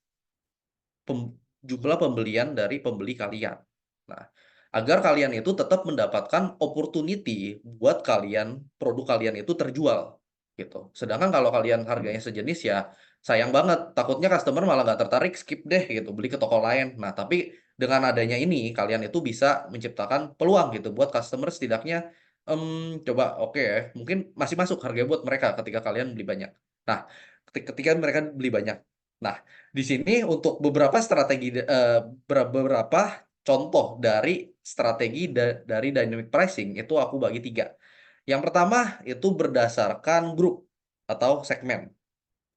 jumlah pembelian dari pembeli kalian. Nah, agar kalian itu tetap mendapatkan opportunity buat kalian, produk kalian itu terjual gitu. Sedangkan kalau kalian harganya sejenis ya sayang banget, takutnya customer malah nggak tertarik, skip deh gitu, beli ke toko lain. Nah, tapi dengan adanya ini kalian itu bisa menciptakan peluang gitu buat customer setidaknya coba oke ya, mungkin masih masuk harga buat mereka ketika kalian beli banyak. Nah, ketika mereka beli banyak. Nah, di sini untuk beberapa strategi, beberapa contoh dari strategi dari dynamic pricing itu aku bagi 3. Yang pertama itu berdasarkan grup atau segmen.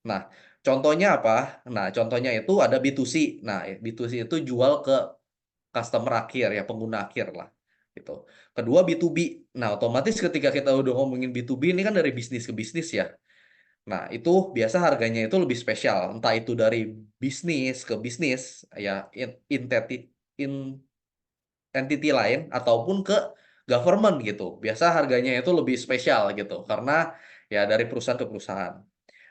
Nah, contohnya apa? Nah, contohnya itu ada B2C. Nah, B2C itu jual ke customer akhir ya, pengguna akhir lah. Gitu. Kedua B2B. Nah, otomatis ketika kita udah ngomongin B2B ini kan dari bisnis ke bisnis ya. Nah, itu biasa harganya itu lebih spesial. Entah itu dari bisnis ke bisnis, ya entity lain, ataupun ke government gitu. Biasa harganya itu lebih spesial gitu. Karena ya dari perusahaan ke perusahaan.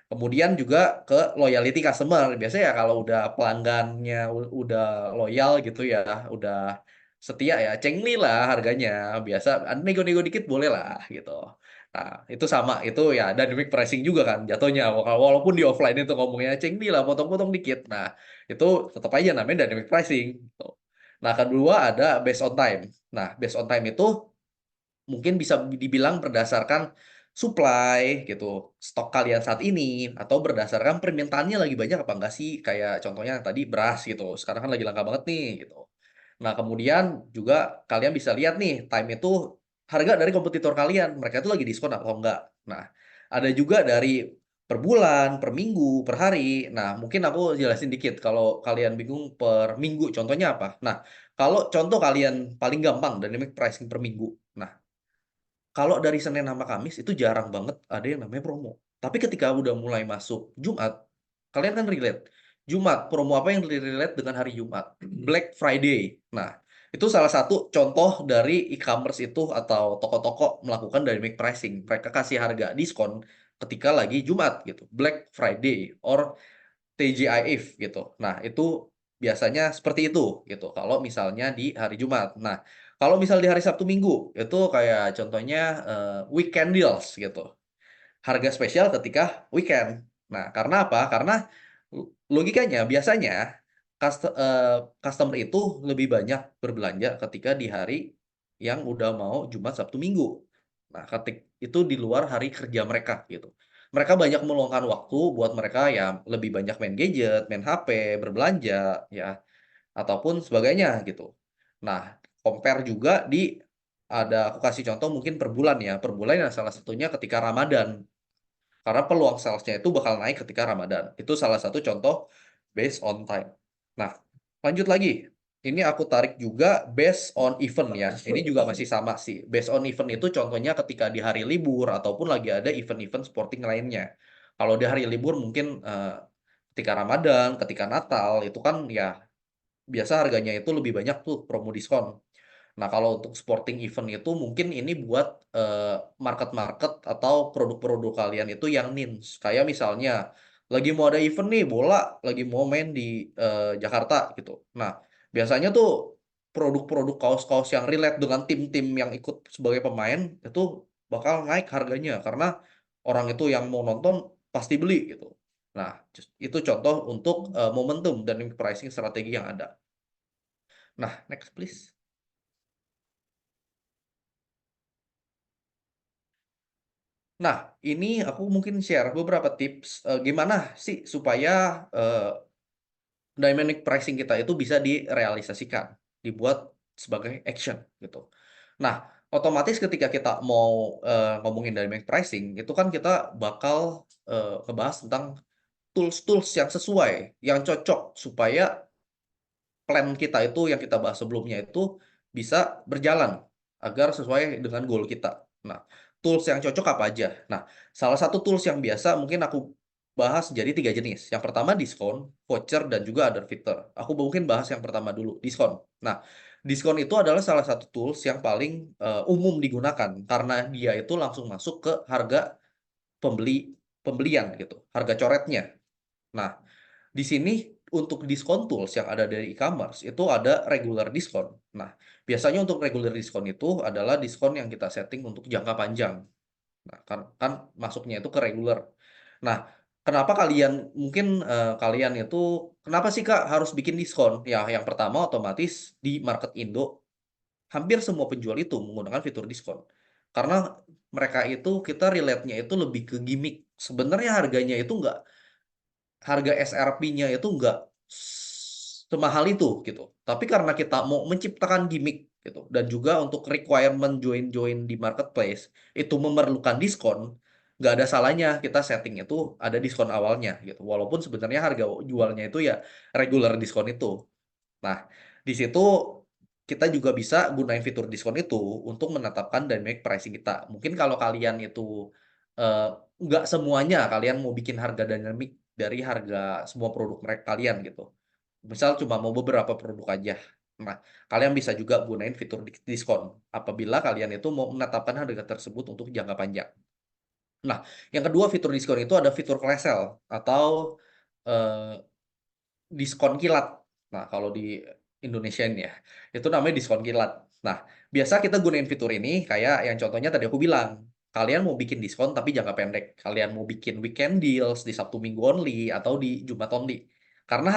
Kemudian juga ke loyalty customer. Biasanya ya kalau udah pelanggannya udah loyal gitu ya, udah setia ya, cengli lah harganya. Biasa nego-nego dikit boleh lah gitu. Nah, itu sama, itu ya dynamic pricing juga kan jatuhnya. Walaupun di offline itu ngomongnya cengli lah, potong-potong dikit. Nah, itu tetap aja namanya dynamic pricing. Gitu. Nah, kedua ada based on time. Nah, based on time itu mungkin bisa dibilang berdasarkan supply gitu, stok kalian saat ini, atau berdasarkan permintaannya lagi banyak apa enggak sih? Kayak contohnya yang tadi beras gitu, sekarang kan lagi langka banget nih gitu. Nah, kemudian juga kalian bisa lihat nih, time itu harga dari kompetitor kalian, mereka itu lagi diskon atau enggak. Nah, ada juga dari per bulan, per minggu, per hari. Nah, mungkin aku jelasin dikit kalau kalian bingung per minggu, contohnya apa? Nah, kalau contoh kalian paling gampang dynamic pricing per minggu. Nah, kalau dari Senin sama Kamis itu jarang banget ada yang namanya promo. Tapi ketika udah mulai masuk Jumat, kalian kan relate. Jumat, promo apa yang relate dengan hari Jumat? Black Friday. Nah, itu salah satu contoh dari e-commerce itu atau toko-toko melakukan dynamic pricing. Mereka kasih harga diskon ketika lagi Jumat gitu. Black Friday or TGIF gitu. Nah, itu biasanya seperti itu gitu. Kalau misalnya di hari Jumat. Nah, kalau misal di hari Sabtu Minggu itu kayak contohnya weekend deals gitu. Harga spesial ketika weekend. Nah, karena apa? Karena logikanya biasanya customer itu lebih banyak berbelanja ketika di hari yang udah mau Jumat, Sabtu, Minggu. Nah, itu di luar hari kerja mereka gitu. Mereka banyak meluangkan waktu buat mereka yang lebih banyak main gadget, main HP, berbelanja, ya, ataupun sebagainya gitu. Nah, compare juga aku kasih contoh mungkin per bulan ya. Per bulan yang salah satunya ketika Ramadan. Karena peluang salesnya itu bakal naik ketika Ramadan. Itu salah satu contoh based on time. Nah, lanjut lagi. Ini aku tarik juga based on event ya. Ini juga masih sama sih. Based on event itu contohnya ketika di hari libur ataupun lagi ada event-event sporting lainnya. Kalau di hari libur mungkin ketika Ramadan, ketika Natal, itu kan ya biasa harganya itu lebih banyak tuh promo diskon. Nah, kalau untuk sporting event itu mungkin ini buat market-market atau produk-produk kalian itu yang niche. Kayak misalnya lagi mau ada event nih bola, lagi mau main di Jakarta gitu. Nah, biasanya tuh produk-produk kaos-kaos yang relate dengan tim-tim yang ikut sebagai pemain itu bakal naik harganya karena orang itu yang mau nonton pasti beli gitu. Nah, itu contoh untuk momentum dan pricing strategi yang ada. Nah, next please. Nah, ini aku mungkin share beberapa tips gimana sih supaya dynamic pricing kita itu bisa direalisasikan, dibuat sebagai action gitu. Nah, otomatis ketika kita mau ngomongin dynamic pricing, itu kan kita bakal ngebahas tentang tools-tools yang sesuai, yang cocok supaya plan kita itu yang kita bahas sebelumnya itu bisa berjalan agar sesuai dengan goal kita. Nah, tools yang cocok apa aja? Nah, salah satu tools yang biasa mungkin aku bahas jadi 3 jenis. Yang pertama diskon, voucher, dan juga other fitur. Aku mungkin bahas yang pertama dulu, diskon. Nah, diskon itu adalah salah satu tools yang paling umum digunakan karena dia itu langsung masuk ke harga pembelian gitu, harga coretnya. Nah, di sini untuk diskon tools yang ada dari e-commerce itu ada regular diskon. Nah, biasanya untuk regular diskon itu adalah diskon yang kita setting untuk jangka panjang. Nah, kan masuknya itu ke regular. Nah, kenapa kalian itu kenapa sih Kak harus bikin diskon? Ya, yang pertama otomatis di market Indo hampir semua penjual itu menggunakan fitur diskon. Karena mereka itu kita relate-nya itu lebih ke gimmick. Sebenarnya harganya itu harga SRP-nya itu nggak semahal itu gitu. Tapi karena kita mau menciptakan gimmick gitu dan juga untuk requirement join di marketplace itu memerlukan diskon, nggak ada salahnya kita setting itu ada diskon awalnya gitu. Walaupun sebenarnya harga jualnya itu ya regular diskon itu. Nah, di situ kita juga bisa gunain fitur diskon itu untuk menetapkan dynamic pricing kita. Mungkin kalau kalian itu eh, nggak semuanya kalian mau bikin harga dynamic dari harga semua produk mereka kalian gitu. Misal cuma mau beberapa produk aja. Nah, kalian bisa juga gunain fitur diskon apabila kalian itu mau menetapkan harga tersebut untuk jangka panjang. Nah, yang kedua fitur diskon itu ada fitur flash sale atau eh, diskon kilat. Nah, kalau di Indonesia ini ya, itu namanya diskon kilat. Nah, biasa kita gunain fitur ini kayak yang contohnya tadi aku bilang. Kalian mau bikin diskon tapi jangka pendek. Kalian mau bikin weekend deals di Sabtu Minggu only atau di Jumat only. Karena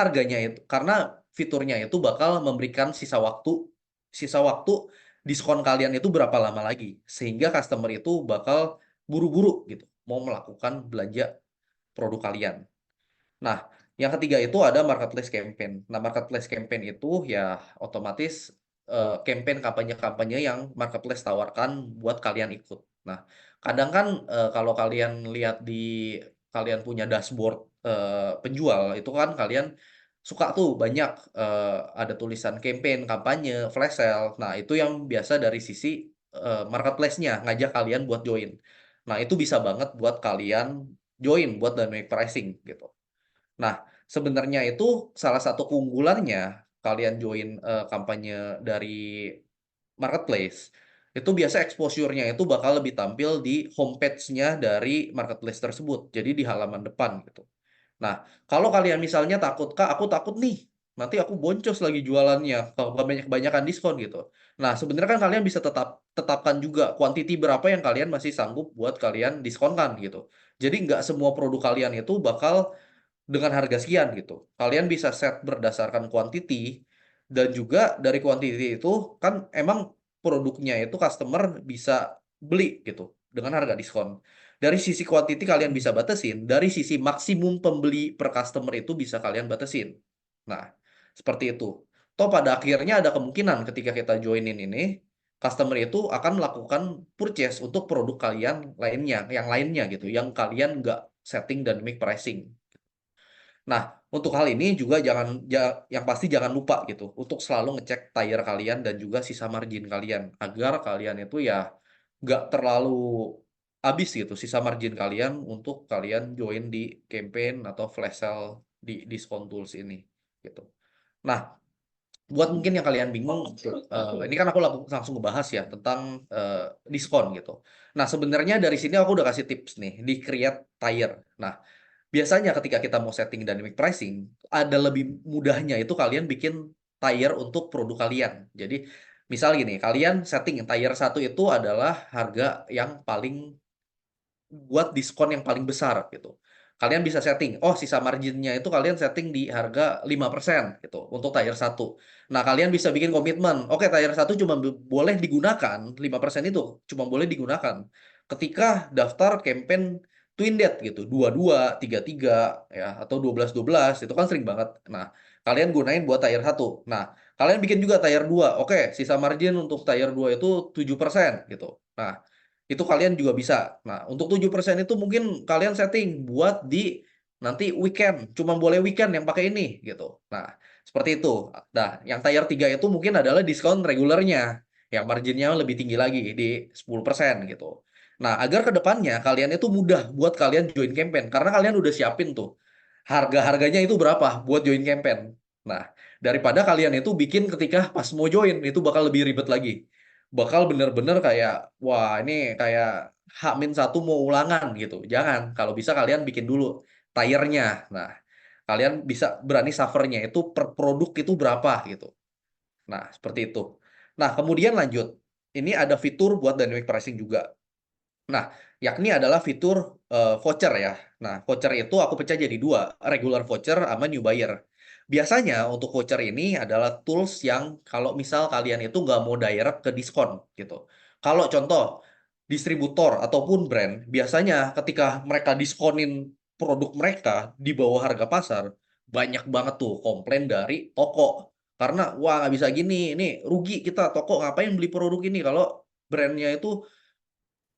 fiturnya itu bakal memberikan sisa waktu diskon kalian itu berapa lama lagi. Sehingga customer itu bakal buru-buru gitu mau melakukan belanja produk kalian. Nah, yang ketiga itu ada marketplace campaign. Nah, marketplace campaign itu ya otomatis campaign kampanye-kampanye yang marketplace tawarkan buat kalian ikut. Nah, kadang kan kalau kalian lihat di kalian punya dashboard penjual itu kan kalian suka tuh banyak ada tulisan campaign, kampanye, flash sale. Nah, itu yang biasa dari sisi marketplace-nya ngajak kalian buat join. Nah, itu bisa banget buat kalian join buat dynamic pricing gitu. Nah, sebenarnya itu salah satu keunggulannya kalian join kampanye dari marketplace. Itu biasa exposure-nya itu bakal lebih tampil di homepage-nya dari marketplace tersebut. Jadi di halaman depan gitu. Nah, kalau kalian misalnya takut, Kak, aku takut nih, nanti aku boncos lagi jualannya, kalau kebanyakan diskon gitu. Nah, sebenarnya kan kalian bisa tetapkan juga quantity berapa yang kalian masih sanggup buat kalian diskonkan gitu. Jadi nggak semua produk kalian itu bakal dengan harga sekian gitu. Kalian bisa set berdasarkan quantity dan juga dari quantity itu kan emang produknya itu customer bisa beli gitu dengan harga diskon. Dari sisi quantity kalian bisa batasin, dari sisi maksimum pembeli per customer itu bisa kalian batasin. Nah, seperti itu. Toh pada akhirnya ada kemungkinan ketika kita joinin ini, customer itu akan melakukan purchase untuk produk kalian lainnya, yang lainnya gitu, yang kalian nggak setting dynamic pricing. Nah, untuk hal ini juga yang pasti jangan lupa gitu untuk selalu ngecek tire kalian dan juga sisa margin kalian agar kalian itu ya nggak terlalu habis gitu sisa margin kalian untuk kalian join di campaign atau flash sale di diskon tools ini gitu. Nah, buat mungkin yang kalian bingung, ini kan aku langsung ngebahas ya tentang diskon gitu. Nah, sebenarnya dari sini aku udah kasih tips nih di create tire. Nah, biasanya ketika kita mau setting dynamic pricing, ada lebih mudahnya itu kalian bikin tier untuk produk kalian. Jadi, misal gini, kalian setting tier 1 itu adalah harga yang paling buat diskon yang paling besar gitu. Kalian bisa setting, oh sisa marginnya itu kalian setting di harga 5% gitu untuk tier 1. Nah, kalian bisa bikin komitmen, oke tier 1 cuma boleh digunakan, 5% itu cuma boleh digunakan ketika daftar campaign Twin Debt gitu, 22, 33 ya atau 12 itu kan sering banget. Nah, kalian gunain buat tier 1. Nah, kalian bikin juga tier 2. Oke, sisa margin untuk tier 2 itu 7% gitu. Nah, itu kalian juga bisa. Nah, untuk 7% itu mungkin kalian setting buat di nanti weekend, cuma boleh weekend yang pakai ini gitu. Nah, seperti itu. Nah, yang tier 3 itu mungkin adalah diskon regulernya yang marginnya lebih tinggi lagi di 10% gitu. Nah, agar ke depannya kalian itu mudah buat kalian join campaign karena kalian udah siapin tuh harga-harganya itu berapa buat join campaign. Nah, daripada kalian itu bikin ketika pas mau join itu bakal lebih ribet lagi, bakal bener-bener kayak wah ini kayak H-1 mau ulangan gitu. Jangan, kalau bisa kalian bikin dulu tiernya. Nah, kalian bisa berani suffernya itu per produk itu berapa gitu. Nah, seperti itu. Nah, kemudian lanjut. Ini ada fitur buat dynamic pricing juga. Nah, yakni adalah fitur voucher ya. Nah, voucher itu aku pecah jadi dua, regular voucher sama new buyer. Biasanya untuk voucher ini adalah tools yang kalau misal kalian itu nggak mau direct ke diskon gitu. Kalau contoh distributor ataupun brand, biasanya ketika mereka diskonin produk mereka di bawah harga pasar, banyak banget tuh komplain dari toko. Karena, wah nggak bisa gini, ini rugi kita toko ngapain beli produk ini kalau brandnya itu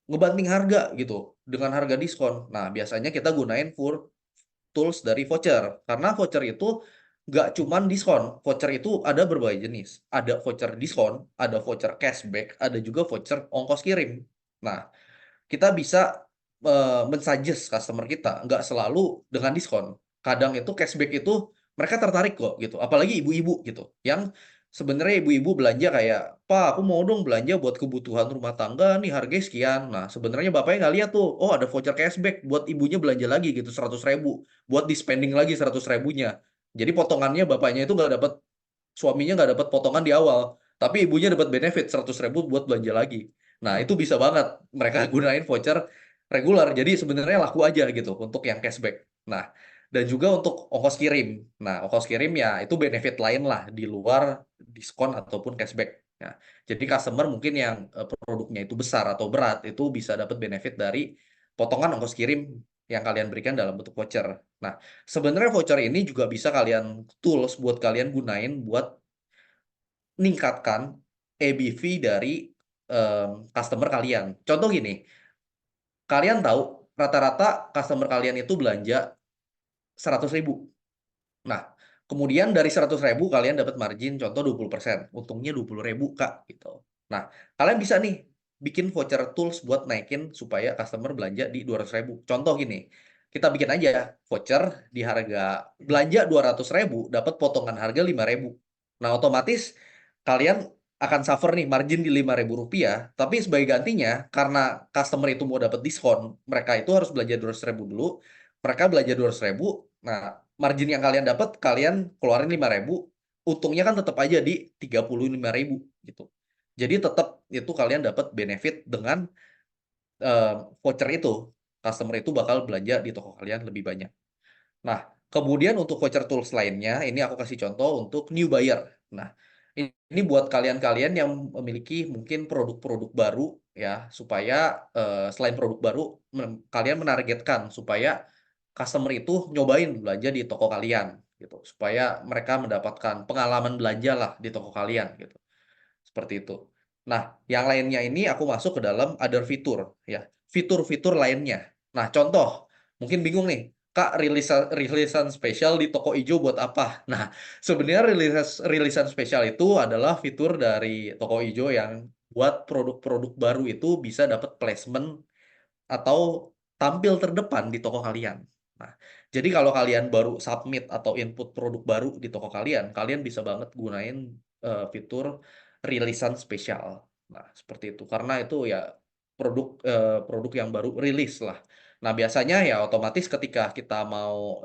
ngebanting harga gitu dengan harga diskon. Nah, biasanya kita gunain tools dari voucher karena voucher itu nggak cuman diskon. Voucher itu ada berbagai jenis. Ada voucher diskon, ada voucher cashback, ada juga voucher ongkos kirim. Nah, kita bisa mensuggest customer kita nggak selalu dengan diskon. Kadang itu cashback itu mereka tertarik kok gitu. Apalagi ibu-ibu gitu yang sebenarnya ibu-ibu belanja kayak, Pak, aku mau dong belanja buat kebutuhan rumah tangga nih harganya sekian. Nah, sebenarnya bapaknya nggak lihat tuh, oh ada voucher cashback buat ibunya belanja lagi gitu 100.000 buat di spending lagi 100.000-nya. Jadi potongannya bapaknya itu nggak dapat, suaminya nggak dapat potongan di awal, tapi ibunya dapat benefit 100.000 buat belanja lagi. Nah, itu bisa banget mereka gunain voucher regular. Jadi sebenarnya laku aja gitu untuk yang cashback. Nah, dan juga untuk ongkos kirim. Nah, ongkos kirim ya itu benefit lain lah di luar diskon ataupun cashback. Nah, jadi customer mungkin yang produknya itu besar atau berat itu bisa dapat benefit dari potongan ongkos kirim yang kalian berikan dalam bentuk voucher. Nah, sebenarnya voucher ini juga bisa kalian tools buat kalian gunain buat meningkatkan ABV dari customer kalian. Contoh gini, kalian tahu rata-rata customer kalian itu belanja 100.000. Nah, kemudian dari 100.000 kalian dapat margin contoh 20%. Untungnya 20.000, Kak, gitu. Nah, kalian bisa nih bikin voucher tools buat naikin supaya customer belanja di 200.000. Contoh gini, kita bikin aja voucher di harga belanja 200.000 dapat potongan harga 5.000. Nah, otomatis kalian akan suffer nih margin di 5.000 rupiah, tapi sebagai gantinya karena customer itu mau dapat diskon, mereka itu harus belanja 200.000 dulu, mereka belanja 200.000, nah margin yang kalian dapat, kalian keluarin 5.000, untungnya kan tetap aja di 35.000 gitu. Jadi tetap itu kalian dapat benefit dengan voucher itu. Customer itu bakal belanja di toko kalian lebih banyak. Nah, kemudian untuk voucher tools lainnya, ini aku kasih contoh untuk new buyer. Nah, ini buat kalian-kalian yang memiliki mungkin produk-produk baru ya, supaya selain produk baru, kalian menargetkan supaya customer itu nyobain belanja di toko kalian gitu, supaya mereka mendapatkan pengalaman belanja lah di toko kalian gitu. Seperti itu. Nah, yang lainnya ini aku masuk ke dalam other fitur ya. Fitur-fitur lainnya. Nah, contoh, mungkin bingung nih, Kak, rilisan spesial di toko ijo buat apa? Nah, sebenarnya rilisan spesial itu adalah fitur dari toko ijo yang buat produk-produk baru itu bisa dapat placement atau tampil terdepan di toko kalian. Nah, jadi kalau kalian baru submit atau input produk baru di toko kalian, kalian bisa banget gunain fitur rilisan spesial. Nah, seperti itu. Karena itu ya produk yang baru rilis lah. Nah, biasanya ya otomatis ketika kita mau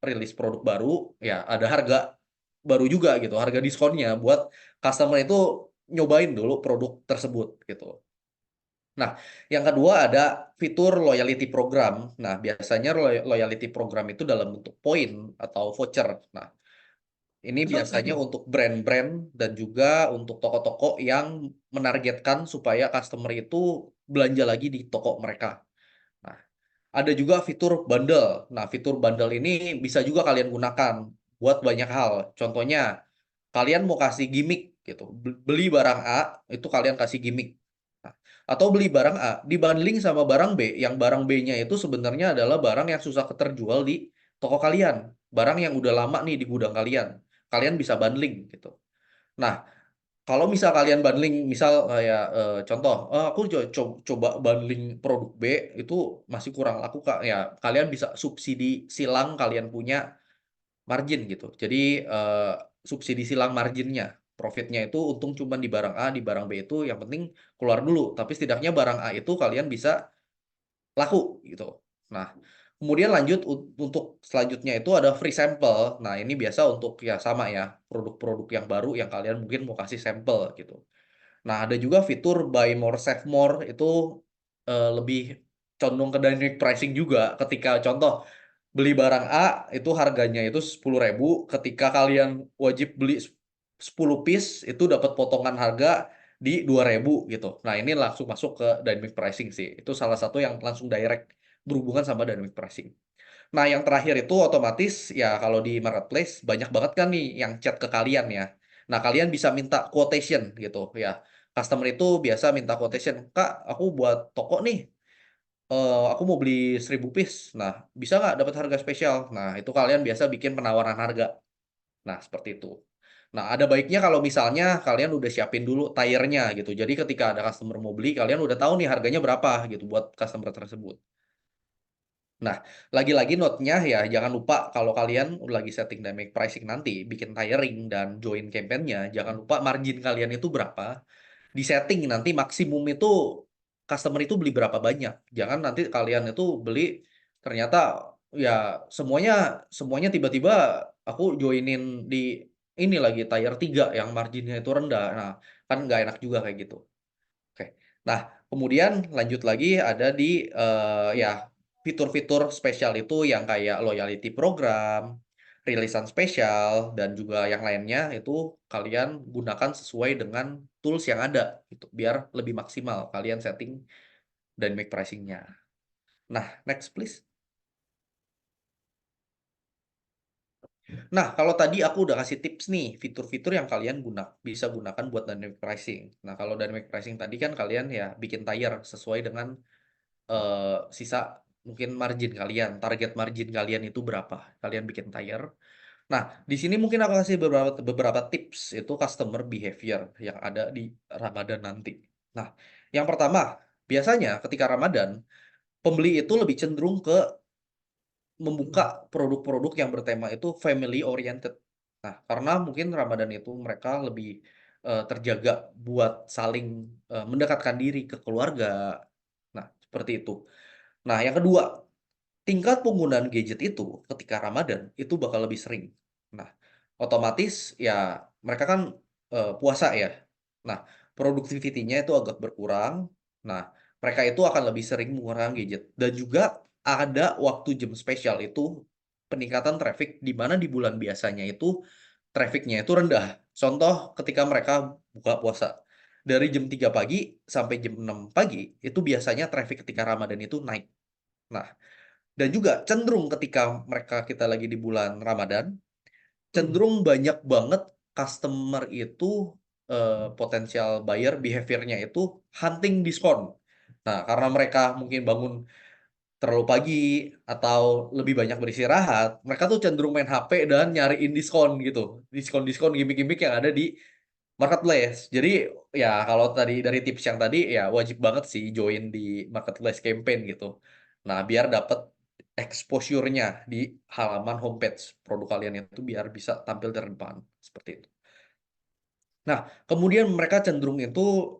rilis produk baru, ya ada harga baru juga gitu, harga diskonnya buat customer itu nyobain dulu produk tersebut gitu. Nah, yang kedua ada fitur loyalty program. Nah, biasanya loyalty program itu dalam bentuk poin atau voucher. Nah, ini biasanya untuk brand-brand dan juga untuk toko-toko yang menargetkan supaya customer itu belanja lagi di toko mereka. Nah, ada juga fitur bundle. Nah, fitur bundle ini bisa juga kalian gunakan buat banyak hal. Contohnya, kalian mau kasih gimmick gitu. Beli barang A, itu kalian kasih gimmick. Nah, atau beli barang A, dibundling sama barang B, yang barang B-nya itu sebenarnya adalah barang yang susah terjual di toko kalian. Barang yang udah lama nih di gudang kalian. Kalian bisa bundling gitu. Nah, kalau misal kalian bundling, misal kayak contoh, aku coba bundling produk B itu masih kurang laku, Kak. Ya, kalian bisa subsidi silang kalian punya margin gitu. Jadi subsidi silang marginnya, profitnya itu untung cuma di barang A, di barang B itu yang penting keluar dulu. Tapi setidaknya barang A itu kalian bisa laku gitu. Nah, kemudian lanjut untuk selanjutnya itu ada free sample. Nah, ini biasa untuk ya sama ya, produk-produk yang baru yang kalian mungkin mau kasih sampel gitu. Nah, ada juga fitur buy more save more itu lebih condong ke dynamic pricing juga. Ketika contoh beli barang A itu harganya itu 10.000, ketika kalian wajib beli 10 piece itu dapat potongan harga di 2.000 gitu. Nah, ini langsung masuk ke dynamic pricing sih. Itu salah satu yang langsung direct berhubungan sama dynamic pricing. Nah, yang terakhir itu otomatis ya kalau di marketplace banyak banget kan nih yang chat ke kalian ya. Nah, kalian bisa minta quotation gitu ya. Customer itu biasa minta quotation, "Kak, aku buat toko nih, aku mau beli 1.000 piece. Nah, bisa nggak dapat harga spesial?" Nah, itu kalian biasa bikin penawaran harga. Nah, seperti itu. Nah, ada baiknya kalau misalnya kalian udah siapin dulu tire-nya gitu. Jadi ketika ada customer mau beli, kalian udah tahu nih harganya berapa gitu buat customer tersebut. Nah, lagi-lagi note-nya ya jangan lupa kalau kalian lagi setting dynamic pricing nanti, bikin tiring dan join campaign-nya, jangan lupa margin kalian itu berapa. Di setting nanti maksimum itu customer itu beli berapa banyak. Jangan nanti kalian itu beli ternyata ya semuanya semuanya tiba-tiba aku joinin di ini lagi tier 3 yang marginnya itu rendah. Nah, kan nggak enak juga kayak gitu. Oke. Nah, kemudian lanjut lagi ada di ya fitur-fitur spesial itu yang kayak loyalty program, rilisan spesial dan juga yang lainnya itu kalian gunakan sesuai dengan tools yang ada gitu biar lebih maksimal kalian setting dynamic pricing-nya. Nah, next please. Nah, kalau tadi aku udah kasih tips nih, fitur-fitur yang kalian bisa gunakan buat dynamic pricing. Nah, kalau dynamic pricing tadi kan kalian ya bikin tier sesuai dengan sisa mungkin margin kalian, target margin kalian itu berapa. Kalian bikin tier. Nah, di sini mungkin aku kasih beberapa tips, itu customer behavior yang ada di Ramadan nanti. Nah, yang pertama, biasanya ketika Ramadan, pembeli itu lebih cenderung ke membuka produk-produk yang bertema itu family oriented. Nah, karena mungkin Ramadan itu mereka lebih terjaga buat saling mendekatkan diri ke keluarga. Nah, seperti itu. Nah, yang kedua, tingkat penggunaan gadget itu ketika Ramadan itu bakal lebih sering. Nah, otomatis ya mereka kan puasa ya. Nah, productivity-nya itu agak berkurang. Nah, mereka itu akan lebih sering menggunakan gadget. Dan juga ada waktu jam spesial itu peningkatan traffic di mana di bulan biasanya itu trafficnya itu rendah. Contoh ketika mereka buka puasa. Dari jam 3 pagi sampai jam 6 pagi itu biasanya traffic ketika Ramadan itu naik. Nah, dan juga cenderung ketika kita lagi di bulan Ramadan, cenderung banyak banget customer itu potensial buyer behavior-nya itu hunting diskon. Nah, karena mereka mungkin bangun terlalu pagi atau lebih banyak beristirahat, mereka tuh cenderung main HP dan nyariin diskon gitu. Diskon-diskon gimmick-gimmick yang ada di marketplace. Jadi ya kalau tadi dari tips yang tadi ya wajib banget sih join di marketplace campaign gitu. Nah, biar dapat exposure-nya di halaman homepage produk kalian itu biar bisa tampil terdepan seperti itu. Nah, kemudian mereka cenderung itu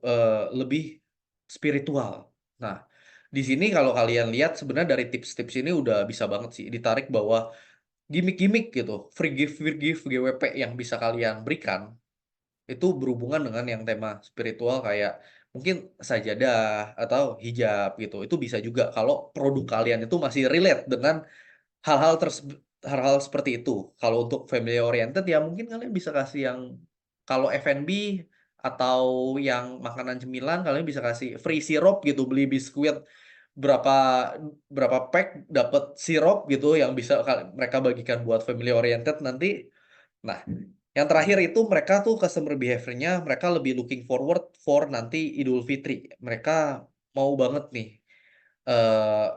lebih spiritual. Nah, di sini kalau kalian lihat sebenarnya dari tips-tips ini udah bisa banget sih ditarik bahwa gimmick-gimmick gitu, free gift, GWP yang bisa kalian berikan itu berhubungan dengan yang tema spiritual kayak mungkin sajadah atau hijab gitu. Itu bisa juga kalau produk kalian itu masih relate dengan hal-hal hal-hal seperti itu. Kalau untuk family oriented ya mungkin kalian bisa kasih yang kalau F&B atau yang makanan cemilan kalian bisa kasih free sirup gitu, beli biskuit berapa berapa pack dapat sirup gitu yang bisa mereka bagikan buat family oriented nanti. Nah, yang terakhir itu mereka tuh customer behavior-nya mereka lebih looking forward for nanti Idul Fitri. Mereka mau banget nih eh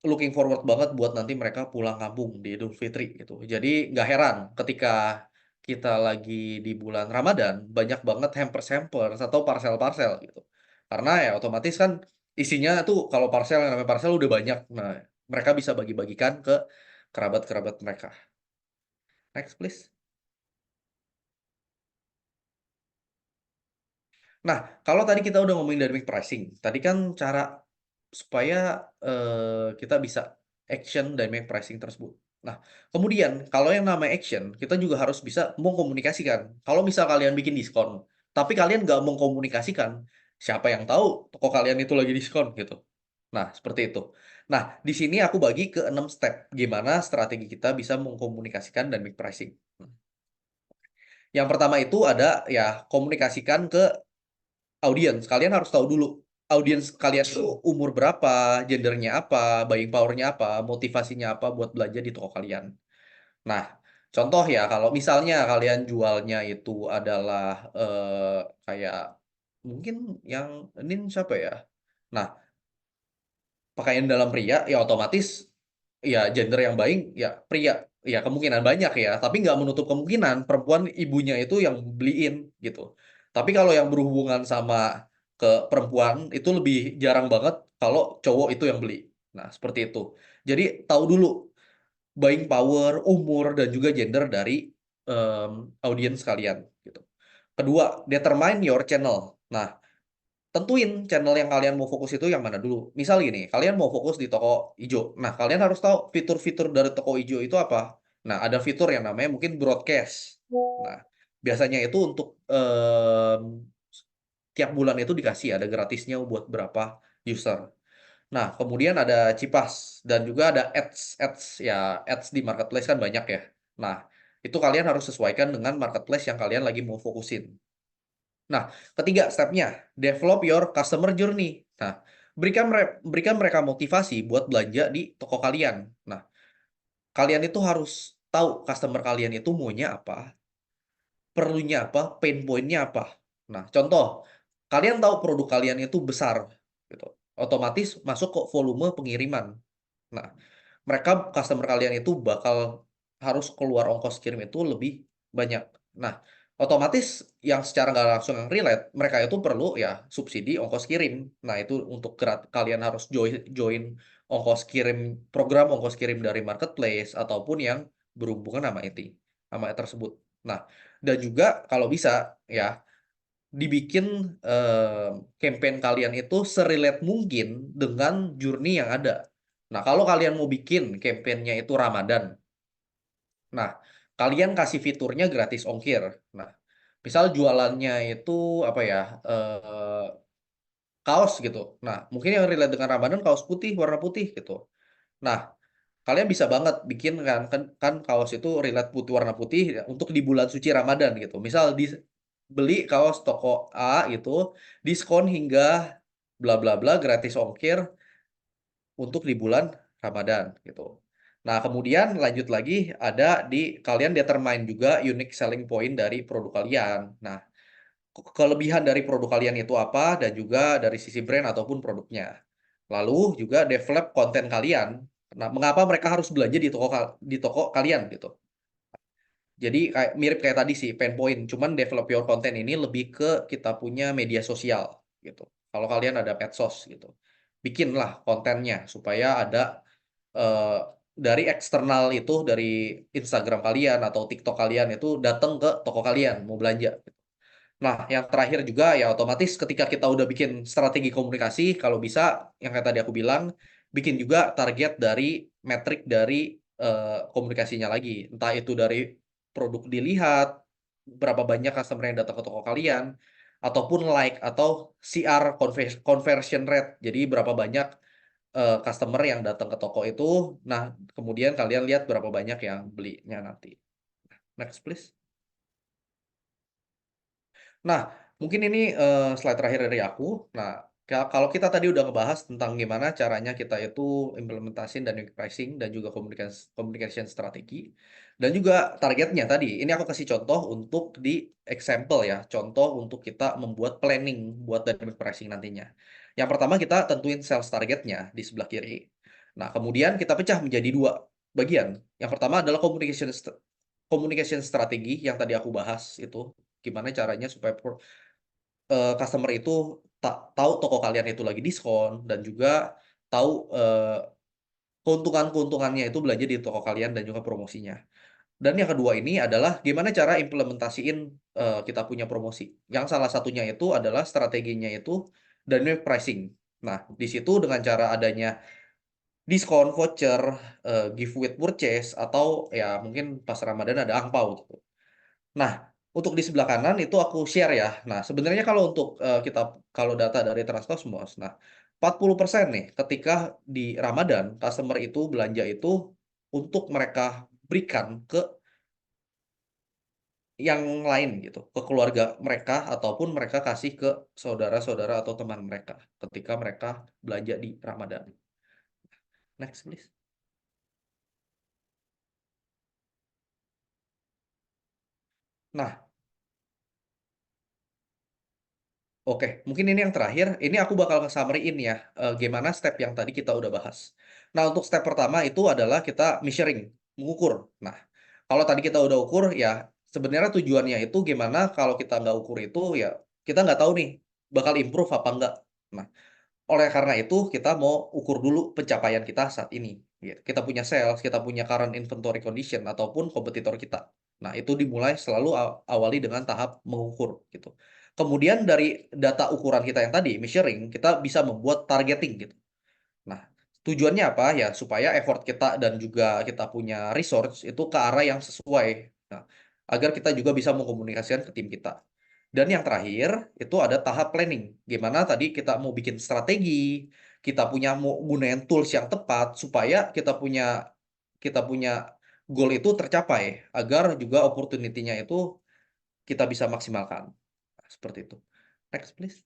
looking forward banget buat nanti mereka pulang kampung di Idul Fitri gitu. Jadi nggak heran ketika kita lagi di bulan Ramadan banyak banget hampers-hampers atau parcel-parcel gitu. Karena ya otomatis kan isinya tuh kalau parcel yang namanya parcel udah banyak. Nah, mereka bisa bagi-bagikan ke kerabat-kerabat mereka. Next please. Nah, kalau tadi kita udah ngomongin dynamic pricing, tadi kan cara supaya kita bisa action dynamic pricing tersebut. Nah, kemudian kalau yang namanya action, kita juga harus bisa mengkomunikasikan. Kalau misal kalian bikin diskon, tapi kalian nggak mengkomunikasikan, siapa yang tahu toko kalian itu lagi diskon gitu. Nah, seperti itu. Nah, di sini aku bagi ke 6 step gimana strategi kita bisa mengkomunikasikan dynamic pricing. Yang pertama itu ada ya komunikasikan ke audiens. Kalian harus tahu dulu audiens kalian tuh umur berapa, gendernya apa, buying powernya apa, motivasinya apa buat belanja di toko kalian. Nah, contoh ya kalau misalnya kalian jualnya itu adalah kayak mungkin yang ini siapa ya? Nah, pakaian dalam pria ya otomatis ya gender yang buying ya pria. Ya kemungkinan banyak ya, tapi nggak menutup kemungkinan perempuan ibunya itu yang beliin gitu. Tapi kalau yang berhubungan sama ke perempuan itu lebih jarang banget kalau cowok itu yang beli. Nah, seperti itu. Jadi tahu dulu buying power, umur dan juga gender dari audiens kalian gitu. Kedua, determine your channel. Nah, tentuin channel yang kalian mau fokus itu yang mana dulu. Misal gini, kalian mau fokus di toko hijau. Nah, kalian harus tahu fitur-fitur dari toko hijau itu apa. Nah, ada fitur yang namanya mungkin broadcast. Nah, biasanya itu untuk tiap bulan itu dikasih ada gratisnya buat berapa user. Nah, kemudian ada Cipas dan juga ada ads. Ads ya, ads di marketplace kan banyak ya. Nah, itu kalian harus sesuaikan dengan marketplace yang kalian lagi mau fokusin. Nah, ketiga stepnya, develop your customer journey. Nah, berikan mereka motivasi buat belanja di toko kalian. Nah, kalian itu harus tahu customer kalian itu maunya apa, perlunya apa, pain point-nya apa. Nah, contoh, kalian tahu produk kalian itu besar, gitu. Otomatis masuk ke volume pengiriman. Nah, mereka customer kalian itu bakal harus keluar ongkos kirim itu lebih banyak. Nah, otomatis yang secara nggak langsung yang relate, mereka itu perlu ya subsidi ongkos kirim. Nah, itu untuk kalian harus join ongkos kirim, program ongkos kirim dari marketplace ataupun yang berhubungan sama tersebut. Nah, dan juga kalau bisa ya dibikin campaign kalian itu serelate mungkin dengan journey yang ada. Nah, kalau kalian mau bikin campaign-nya itu Ramadan, nah, kalian kasih fiturnya gratis ongkir. Nah, misal jualannya itu apa ya, kaos gitu. Nah, mungkin yang relate dengan Ramadan kaos putih, warna putih gitu. Nah, kalian bisa banget bikin kan kaos itu relate putih warna putih ya, untuk di bulan suci Ramadan gitu. Misal beli kaos toko A gitu, diskon hingga bla bla bla gratis ongkir untuk di bulan Ramadan gitu. Nah, kemudian lanjut lagi ada di kalian determine juga unique selling point dari produk kalian. Nah, kelebihan dari produk kalian itu apa dan juga dari sisi brand ataupun produknya. Lalu juga develop konten kalian. Nah, mengapa mereka harus belanja di toko kalian gitu. Jadi mirip kayak tadi sih, pain point. Cuman develop your content ini lebih ke kita punya media sosial gitu. Kalau kalian ada medsos gitu, bikinlah kontennya supaya ada eh, dari eksternal itu dari Instagram kalian atau TikTok kalian itu datang ke toko kalian mau belanja. Nah, yang terakhir juga ya otomatis ketika kita udah bikin strategi komunikasi, kalau bisa yang kayak tadi aku bilang, bikin juga target dari metrik dari komunikasinya lagi. Entah itu dari produk dilihat, berapa banyak customer yang datang ke toko kalian, ataupun like atau CR conversion rate. Jadi berapa banyak customer yang datang ke toko itu. Nah, kemudian kalian lihat berapa banyak yang belinya nanti. Next, please. Nah, mungkin ini slide terakhir dari aku. Nah, kalau kita tadi udah ngebahas tentang gimana caranya kita itu implementasi dynamic pricing dan juga communication strategi dan juga targetnya tadi. Ini aku kasih contoh untuk di example ya, contoh untuk kita membuat planning buat dynamic pricing nantinya. Yang pertama kita tentuin sales targetnya di sebelah kiri. Nah, kemudian kita pecah menjadi dua bagian. Yang pertama adalah communication strategi yang tadi aku bahas itu gimana caranya supaya customer itu tahu toko kalian itu lagi diskon dan juga tahu keuntungannya itu belanja di toko kalian dan juga promosinya. Dan yang kedua ini adalah gimana cara implementasiin kita punya promosi. Yang salah satunya itu adalah strateginya itu dynamic pricing. Nah, di situ dengan cara adanya diskon, voucher, gift with purchase atau ya mungkin pas Ramadan ada angpau gitu. Nah, untuk di sebelah kanan itu aku share ya. Nah, sebenarnya kalau untuk kalau data dari Transcosmos, nah 40% nih ketika di Ramadan customer itu belanja itu untuk mereka berikan ke yang lain gitu, ke keluarga mereka ataupun mereka kasih ke saudara-saudara atau teman mereka ketika mereka belanja di Ramadan. Next, please. Nah, oke, mungkin ini yang terakhir. Ini aku bakal nge-summary-in ya, gimana step yang tadi kita udah bahas. Nah, untuk step pertama itu adalah kita measuring, mengukur. Nah, kalau tadi kita udah ukur, ya sebenarnya tujuannya itu gimana kalau kita nggak ukur itu, ya kita nggak tahu nih bakal improve apa enggak. Nah, oleh karena itu kita mau ukur dulu pencapaian kita saat ini. Ya, kita punya sales, kita punya current inventory condition, ataupun kompetitor kita. Nah, itu dimulai selalu awali dengan tahap mengukur gitu. Kemudian dari data ukuran kita yang tadi, measuring, kita bisa membuat targeting gitu. Nah, tujuannya apa? Ya, supaya effort kita dan juga kita punya resource itu ke arah yang sesuai. Nah, agar kita juga bisa mengkomunikasikan ke tim kita. Dan yang terakhir, itu ada tahap planning. Gimana tadi kita mau bikin strategi, kita punya mau gunain tools yang tepat, supaya kita punya goal itu tercapai agar juga opportunity-nya itu kita bisa maksimalkan. Nah, seperti itu. Next, please.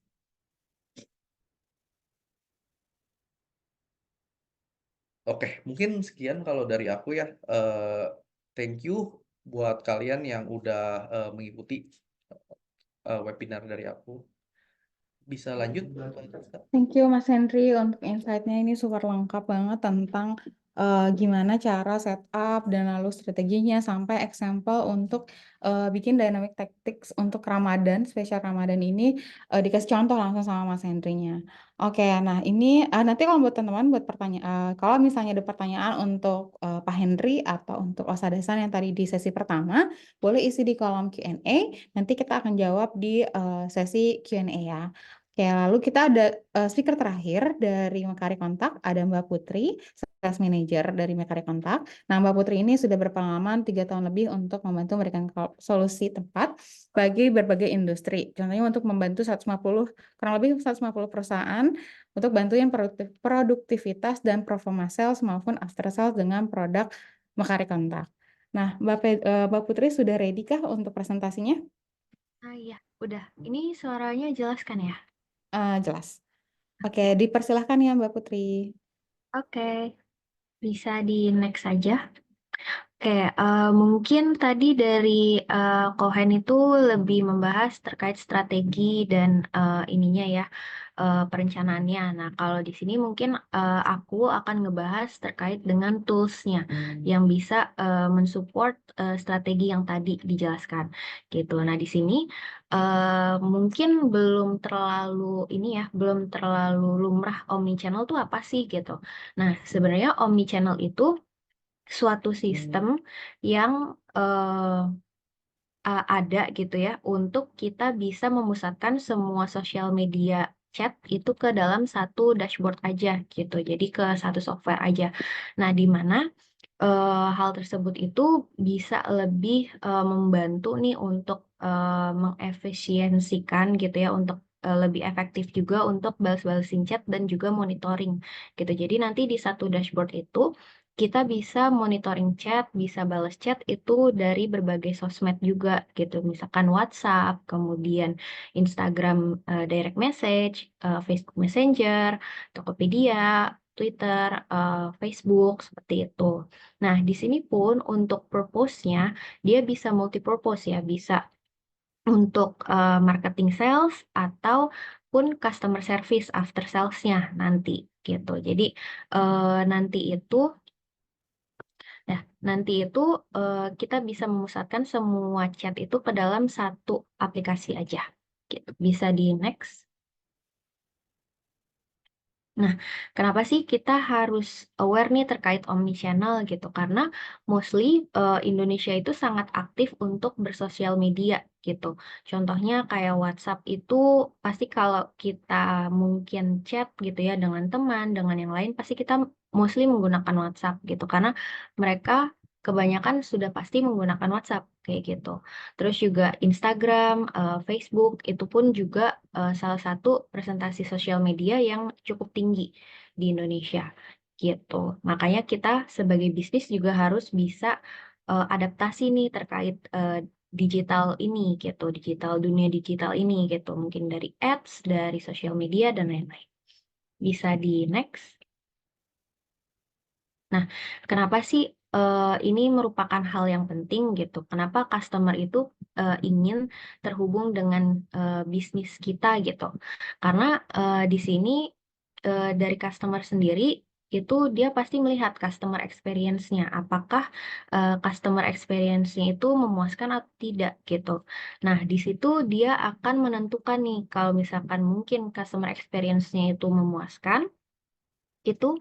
Oke, mungkin sekian kalau dari aku ya. Thank you buat kalian yang udah mengikuti webinar dari aku. Bisa lanjut, Mbak Rizka? Thank you Mas Henry untuk insight-nya, ini super lengkap banget tentang gimana cara setup dan lalu strateginya sampai example untuk bikin dynamic tactics untuk Ramadan, spesial Ramadan ini dikasih contoh langsung sama Mas Henry-nya. Oke, nah ini nanti kalau buat teman-teman buat pertanyaan, kalau misalnya ada pertanyaan untuk Pak Henry atau untuk Osadasan yang tadi di sesi pertama, boleh isi di kolom Q&A. Nanti kita akan jawab di sesi Q&A ya. Oke, lalu kita ada speaker terakhir dari Mekari Kontak, ada Mbak Putri, Sales Manager dari Mekari Kontak. Nah, Mbak Putri ini sudah berpengalaman 3 tahun lebih untuk membantu memberikan solusi tepat bagi berbagai industri. Contohnya untuk membantu 150, kurang lebih 150 perusahaan untuk bantu yang produktivitas dan performa sales maupun after sales dengan produk Mekari Kontak. Nah, Mbak Putri sudah ready kah untuk presentasinya? Iya, udah. Ini suaranya jelas kan ya? Jelas. Oke, dipersilahkan ya Mbak Putri. Oke, bisa di next saja. Oke, mungkin tadi dari Kohen itu lebih membahas terkait strategi dan ininya ya, perencanaannya. Nah, kalau di sini mungkin aku akan ngebahas terkait dengan toolsnya yang bisa mensupport strategi yang tadi dijelaskan, gitu. Nah, di sini mungkin belum terlalu ini ya, belum terlalu lumrah omnichannel tuh apa sih gitu. Nah, sebenarnya omnichannel itu suatu sistem yang ada gitu ya untuk kita bisa memusatkan semua sosial media chat itu ke dalam satu dashboard aja gitu. Jadi ke satu software aja. Nah, di mana hal tersebut itu bisa lebih membantu nih untuk mengefisiensikan gitu ya, untuk lebih efektif juga untuk balas-balasin chat dan juga monitoring gitu. Jadi nanti di satu dashboard itu kita bisa monitoring chat, bisa balas chat itu dari berbagai sosmed juga gitu. Misalkan WhatsApp, kemudian Instagram direct message, Facebook Messenger, Tokopedia, Twitter, Facebook, seperti itu. Nah, di sini pun untuk purpose-nya, dia bisa multi-purpose ya, bisa untuk marketing sales ataupun customer service after sales-nya nanti gitu. Jadi nanti itu nanti itu kita bisa memusatkan semua chat itu ke dalam satu aplikasi aja. Gitu. Bisa di next. Nah, kenapa sih kita harus aware nih terkait omnichannel gitu? Karena mostly Indonesia itu sangat aktif untuk bersosial media gitu. Contohnya kayak WhatsApp itu pasti kalau kita mungkin chat gitu ya dengan teman, dengan yang lain, pasti kita mostly menggunakan WhatsApp gitu. Karena mereka kebanyakan sudah pasti menggunakan WhatsApp kayak gitu. Terus juga Instagram, Facebook itu pun juga salah satu presentasi sosial media yang cukup tinggi di Indonesia gitu. Makanya kita sebagai bisnis juga harus bisa adaptasi nih terkait digital ini gitu, dunia digital ini gitu. Mungkin dari ads, dari sosial media dan lain-lain. Bisa di next. Nah, kenapa sih ini merupakan hal yang penting gitu? Kenapa customer itu ingin terhubung dengan bisnis kita gitu? Karena di sini dari customer sendiri itu dia pasti melihat customer experience-nya. Apakah customer experience-nya itu memuaskan atau tidak gitu. Nah, di situ dia akan menentukan nih kalau misalkan mungkin customer experience-nya itu memuaskan, itu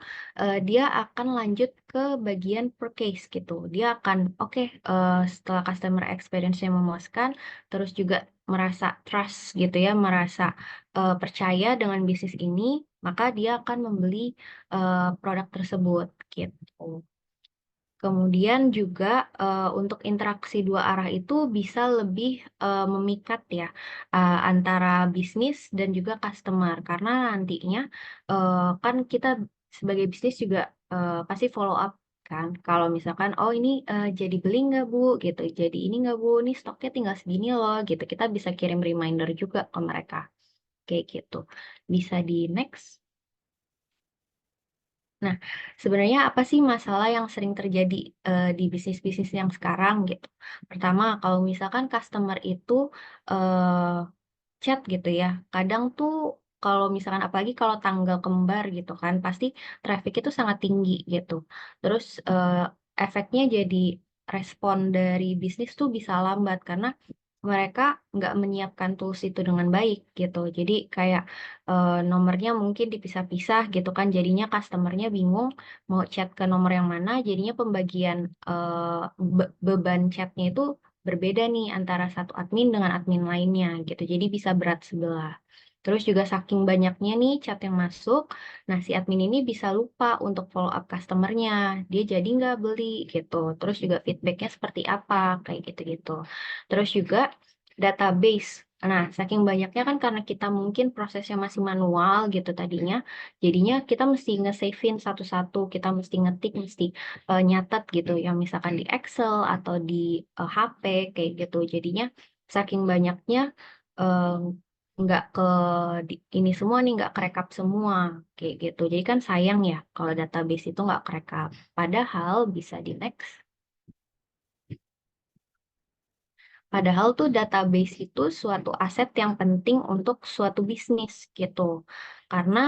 dia akan lanjut ke bagian per case gitu. Dia akan oke, setelah customer experience-nya memuaskan, terus juga merasa trust gitu ya, merasa percaya dengan bisnis ini, maka dia akan membeli produk tersebut gitu. Kemudian juga untuk interaksi dua arah itu bisa lebih memikat ya antara bisnis dan juga customer, karena nantinya kan kita sebagai bisnis juga pasti follow up kan. Kalau misalkan, oh ini jadi beli nggak Bu gitu, jadi ini nggak Bu, ini stoknya tinggal segini loh gitu. Kita bisa kirim reminder juga ke mereka, kayak gitu. Bisa di next. Nah, sebenarnya apa sih masalah yang sering terjadi di bisnis-bisnis yang sekarang gitu? Pertama, kalau misalkan customer itu eh, chat gitu ya. Kadang tuh kalau misalkan apalagi kalau tanggal kembar gitu kan, pasti traffic itu sangat tinggi gitu. Terus efeknya jadi respon dari bisnis tuh bisa lambat karena mereka nggak menyiapkan tools itu dengan baik gitu. Jadi kayak nomornya mungkin dipisah-pisah gitu kan. Jadinya customernya bingung mau chat ke nomor yang mana. Jadinya pembagian beban chatnya itu berbeda nih antara satu admin dengan admin lainnya gitu. Jadi bisa berat sebelah. Terus juga saking banyaknya nih chat yang masuk, nah si admin ini bisa lupa untuk follow up customernya. Dia jadi nggak beli gitu. Terus juga feedbacknya seperti apa, kayak gitu-gitu. Terus juga database. Nah, saking banyaknya kan karena kita mungkin prosesnya masih manual gitu tadinya, jadinya kita mesti nge-save-in satu-satu, kita mesti ngetik, mesti nyatet gitu, yang misalkan di Excel atau di HP kayak gitu. Jadinya saking banyaknya eh, nggak ke ini semua nih, nggak kerekap semua kayak gitu. Jadi kan sayang ya kalau database itu nggak kerekap. Padahal bisa di next. Padahal tuh database itu suatu aset yang penting untuk suatu bisnis gitu. Karena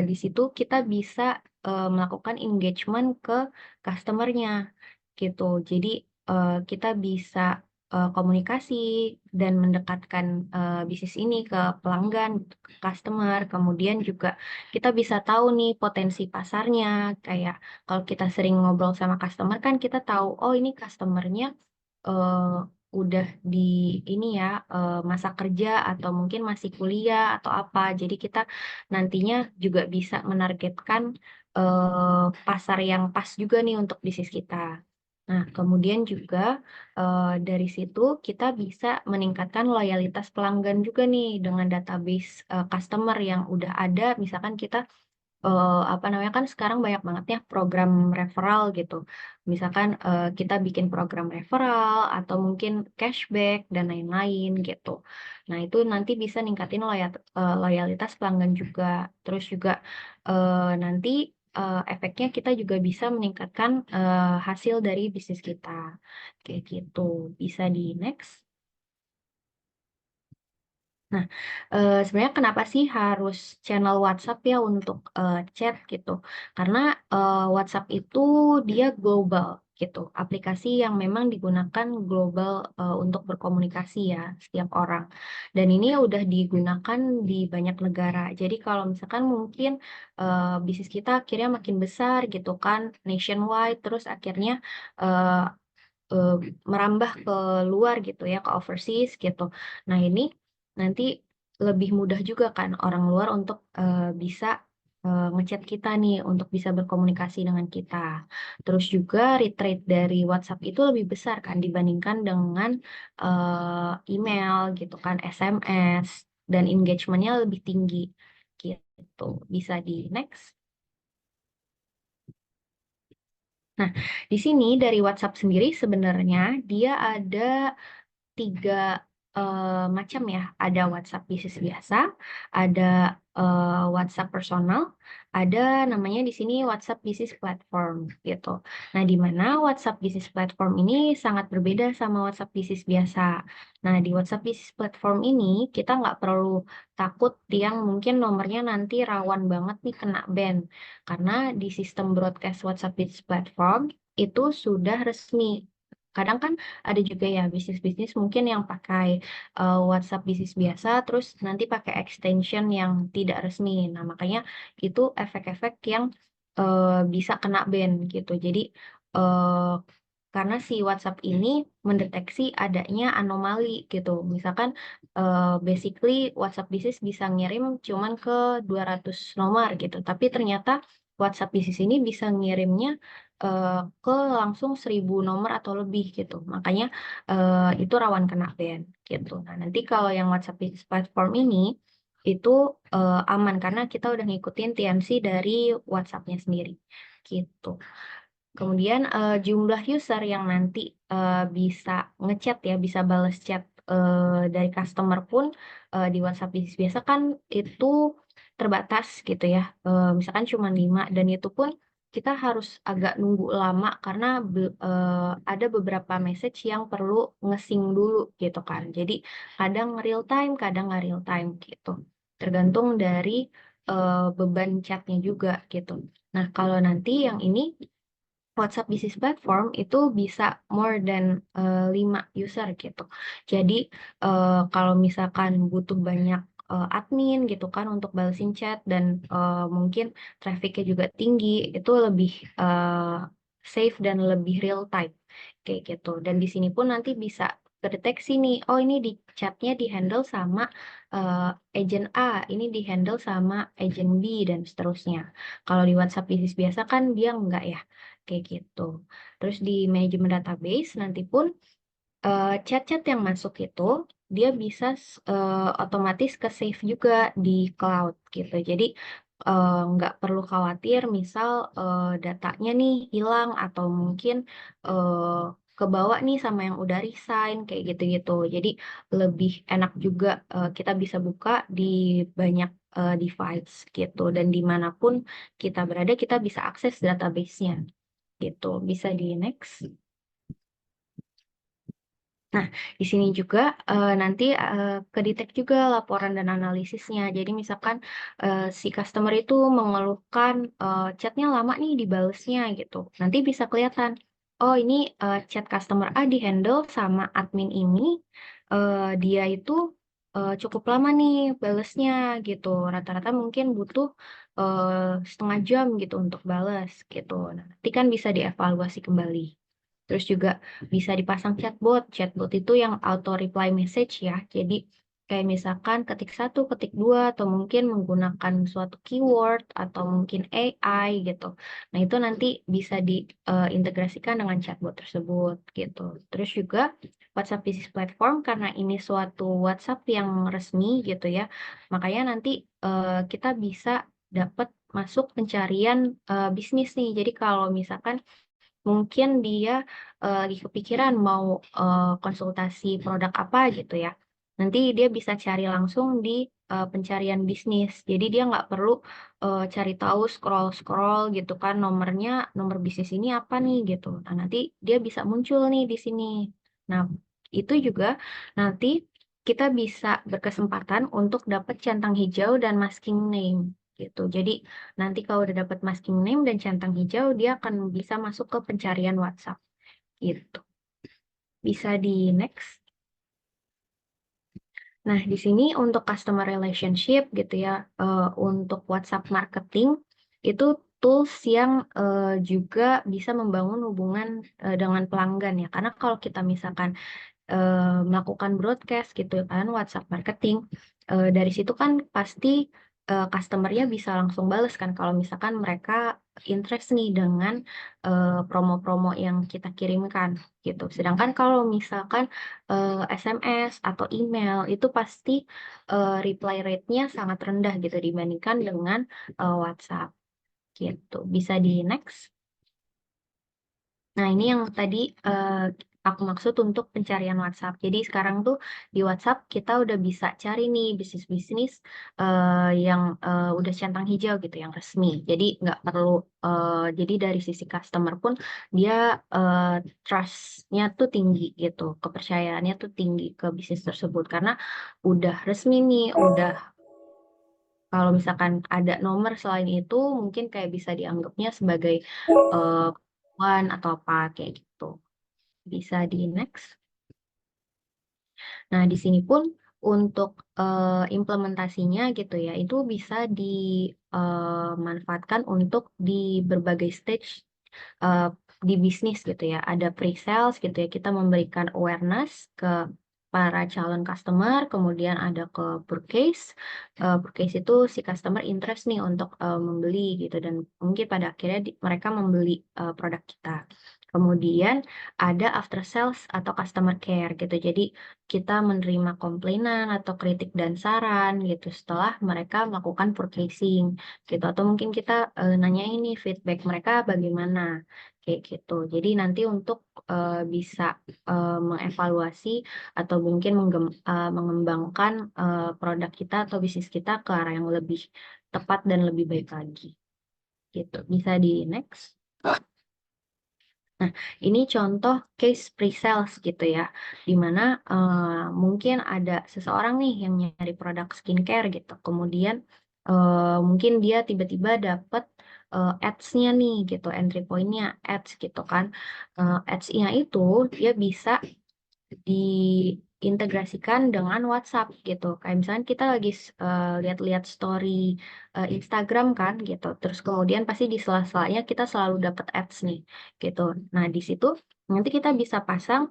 di situ kita bisa melakukan engagement ke customernya gitu. Jadi kita bisa komunikasi dan mendekatkan bisnis ini ke pelanggan, ke customer. Kemudian juga kita bisa tahu nih potensi pasarnya. Kayak kalau kita sering ngobrol sama customer kan kita tahu, oh ini customernya eh, udah di ini ya masa kerja atau mungkin masih kuliah atau apa. Jadi kita nantinya juga bisa menargetkan pasar yang pas juga nih untuk bisnis kita. Nah, kemudian juga dari situ kita bisa meningkatkan loyalitas pelanggan juga nih dengan database customer yang udah ada. Misalkan kita apa namanya kan sekarang banyak banget ya program referral gitu. Misalkan kita bikin program referral atau mungkin cashback dan lain-lain gitu. Nah, itu nanti bisa ningkatin loyalitas pelanggan juga. Terus juga nanti efeknya kita juga bisa meningkatkan hasil dari bisnis kita. Kayak gitu. Bisa di next. Nah, sebenarnya kenapa sih harus channel WhatsApp ya untuk chat gitu? Karena WhatsApp itu dia global gitu, aplikasi yang memang digunakan global untuk berkomunikasi ya setiap orang. Dan ini udah digunakan di banyak negara. Jadi kalau misalkan mungkin bisnis kita akhirnya makin besar gitu kan, nationwide, terus akhirnya eh, eh, merambah ke luar gitu ya, ke overseas gitu. Nah, ini nanti lebih mudah juga kan orang luar untuk bisa ngechat kita nih, untuk bisa berkomunikasi dengan kita. Terus juga read dari WhatsApp itu lebih besar kan dibandingkan dengan email gitu kan, SMS, dan engagementnya lebih tinggi gitu. Bisa di next. Nah, di sini dari WhatsApp sendiri sebenarnya dia ada tiga macam ya. Ada WhatsApp bisnis biasa, ada WhatsApp personal, ada namanya di sini WhatsApp bisnis platform gitu. Nah, di mana WhatsApp bisnis platform ini sangat berbeda sama WhatsApp bisnis biasa. Nah, di WhatsApp bisnis platform ini kita nggak perlu takut yang mungkin nomornya nanti rawan banget nih kena ban. Karena di sistem broadcast WhatsApp bisnis platform itu sudah resmi. Kadang kan ada juga ya bisnis-bisnis mungkin yang pakai WhatsApp bisnis biasa, terus nanti pakai extension yang tidak resmi. Nah, makanya itu efek-efek yang bisa kena ban gitu. Jadi, eh, karena si WhatsApp ini mendeteksi adanya anomali gitu. Misalkan, basically WhatsApp bisnis bisa ngirim cuman ke 200 nomor gitu. Tapi ternyata WhatsApp bisnis ini bisa ngirimnya ke langsung 1000 nomor atau lebih gitu. Makanya itu rawan kena ban gitu. Nah, nanti kalau yang WhatsApp Business Platform ini itu aman karena kita udah ngikutin TNC dari WhatsApp-nya sendiri gitu. Kemudian jumlah user yang nanti bisa ngechat ya, bisa balas chat dari customer pun di WhatsApp bisnis biasa kan itu terbatas gitu ya. Misalkan cuma 5 dan itu pun kita harus agak nunggu lama karena ada beberapa message yang perlu nge-sync dulu gitu kan. Jadi kadang real time, kadang nggak real time gitu. Tergantung dari beban chatnya juga gitu. Nah, kalau nanti yang ini WhatsApp Business Platform itu bisa more than 5 user gitu. Jadi kalau misalkan butuh banyak admin gitu kan untuk balesin chat dan mungkin trafficnya juga tinggi, itu lebih safe dan lebih real time kayak gitu. Dan di sini pun nanti bisa terdeteksi nih, oh ini di chatnya di handle sama agent A, ini di handle sama agent B dan seterusnya. Kalau di WhatsApp Business biasa kan dia enggak ya kayak gitu. Terus di manajemen database nanti pun chat-chat yang masuk itu dia bisa otomatis ke save juga di cloud gitu. Jadi nggak perlu khawatir misal datanya nih hilang atau mungkin kebawa nih sama yang udah resign kayak gitu-gitu. Jadi lebih enak juga kita bisa buka di banyak device gitu dan dimanapun kita berada kita bisa akses database-nya gitu. Bisa di next. Nah, di sini juga nanti kedetek juga laporan dan analisisnya. Jadi misalkan si customer itu mengeluhkan chatnya lama nih dibalesnya gitu. Nanti bisa kelihatan, oh ini chat customer A di-handle sama admin ini, dia itu cukup lama nih balesnya gitu. Rata-rata mungkin butuh setengah jam gitu untuk bales gitu. Nah, nanti kan bisa dievaluasi kembali. Terus juga bisa dipasang chatbot. Chatbot itu yang auto reply message ya. Jadi kayak misalkan ketik 1, ketik 2, atau mungkin menggunakan suatu keyword, atau mungkin AI gitu. Nah itu nanti bisa diintegrasikan dengan chatbot tersebut gitu. Terus juga WhatsApp Business Platform karena ini suatu WhatsApp yang resmi gitu ya. Makanya nanti kita bisa dapat masuk pencarian bisnis nih. Jadi kalau misalkan mungkin dia lagi kepikiran mau konsultasi produk apa gitu ya. Nanti dia bisa cari langsung di pencarian bisnis. Jadi dia nggak perlu cari tahu scroll-scroll gitu kan nomornya, nomor bisnis ini apa nih gitu. Nah, nanti dia bisa muncul nih di sini. Nah, itu juga nanti kita bisa berkesempatan untuk dapat centang hijau dan masking name gitu. Jadi nanti kalau udah dapat masking name dan centang hijau, dia akan bisa masuk ke pencarian WhatsApp gitu. Bisa di next. Nah, di sini untuk customer relationship gitu ya, untuk WhatsApp marketing itu tools yang juga bisa membangun hubungan dengan pelanggan ya. Karena kalau kita misalkan melakukan broadcast gitu kan WhatsApp marketing dari situ kan pasti customer-nya bisa langsung bales kan kalau misalkan mereka interest nih dengan promo-promo yang kita kirimkan gitu. Sedangkan kalau misalkan SMS atau email itu pasti reply rate-nya sangat rendah gitu dibandingkan dengan WhatsApp gitu. Bisa di next. Nah, ini yang tadi aku maksud untuk pencarian WhatsApp. Jadi sekarang tuh di WhatsApp kita udah bisa cari nih bisnis-bisnis yang udah centang hijau gitu, yang resmi. Jadi nggak perlu, jadi dari sisi customer pun dia trust-nya tuh tinggi gitu, kepercayaannya tuh tinggi ke bisnis tersebut. Karena udah resmi nih, udah kalau misalkan ada nomor selain itu mungkin kayak bisa dianggapnya sebagai one atau apa kayak gitu. Bisa di next. Nah, di sini pun untuk implementasinya gitu ya, itu bisa dimanfaatkan untuk di berbagai stage di bisnis gitu ya. Ada pre-sales gitu ya, kita memberikan awareness ke para calon customer, kemudian ada ke purchase. Purchase itu si customer interest nih untuk membeli gitu dan mungkin pada akhirnya mereka membeli produk kita. Kemudian ada after sales atau customer care gitu. Jadi kita menerima komplainan atau kritik dan saran gitu setelah mereka melakukan purchasing gitu. Atau mungkin kita nanya ini feedback mereka bagaimana kayak gitu. Jadi nanti untuk bisa mengevaluasi atau mungkin mengembangkan produk kita atau bisnis kita ke arah yang lebih tepat dan lebih baik lagi gitu. Bisa di next. Nah, ini contoh case pre-sales gitu ya, di mana mungkin ada seseorang nih yang nyari produk skincare gitu, kemudian mungkin dia tiba-tiba dapat ads-nya nih gitu, entry point-nya ads gitu kan. Ads-nya itu dia bisa diintegrasikan dengan WhatsApp gitu. Kayak misalnya kita lagi lihat-lihat story Instagram kan gitu. Terus kemudian pasti di sela-selanya kita selalu dapat ads nih gitu. Nah, di situ nanti kita bisa pasang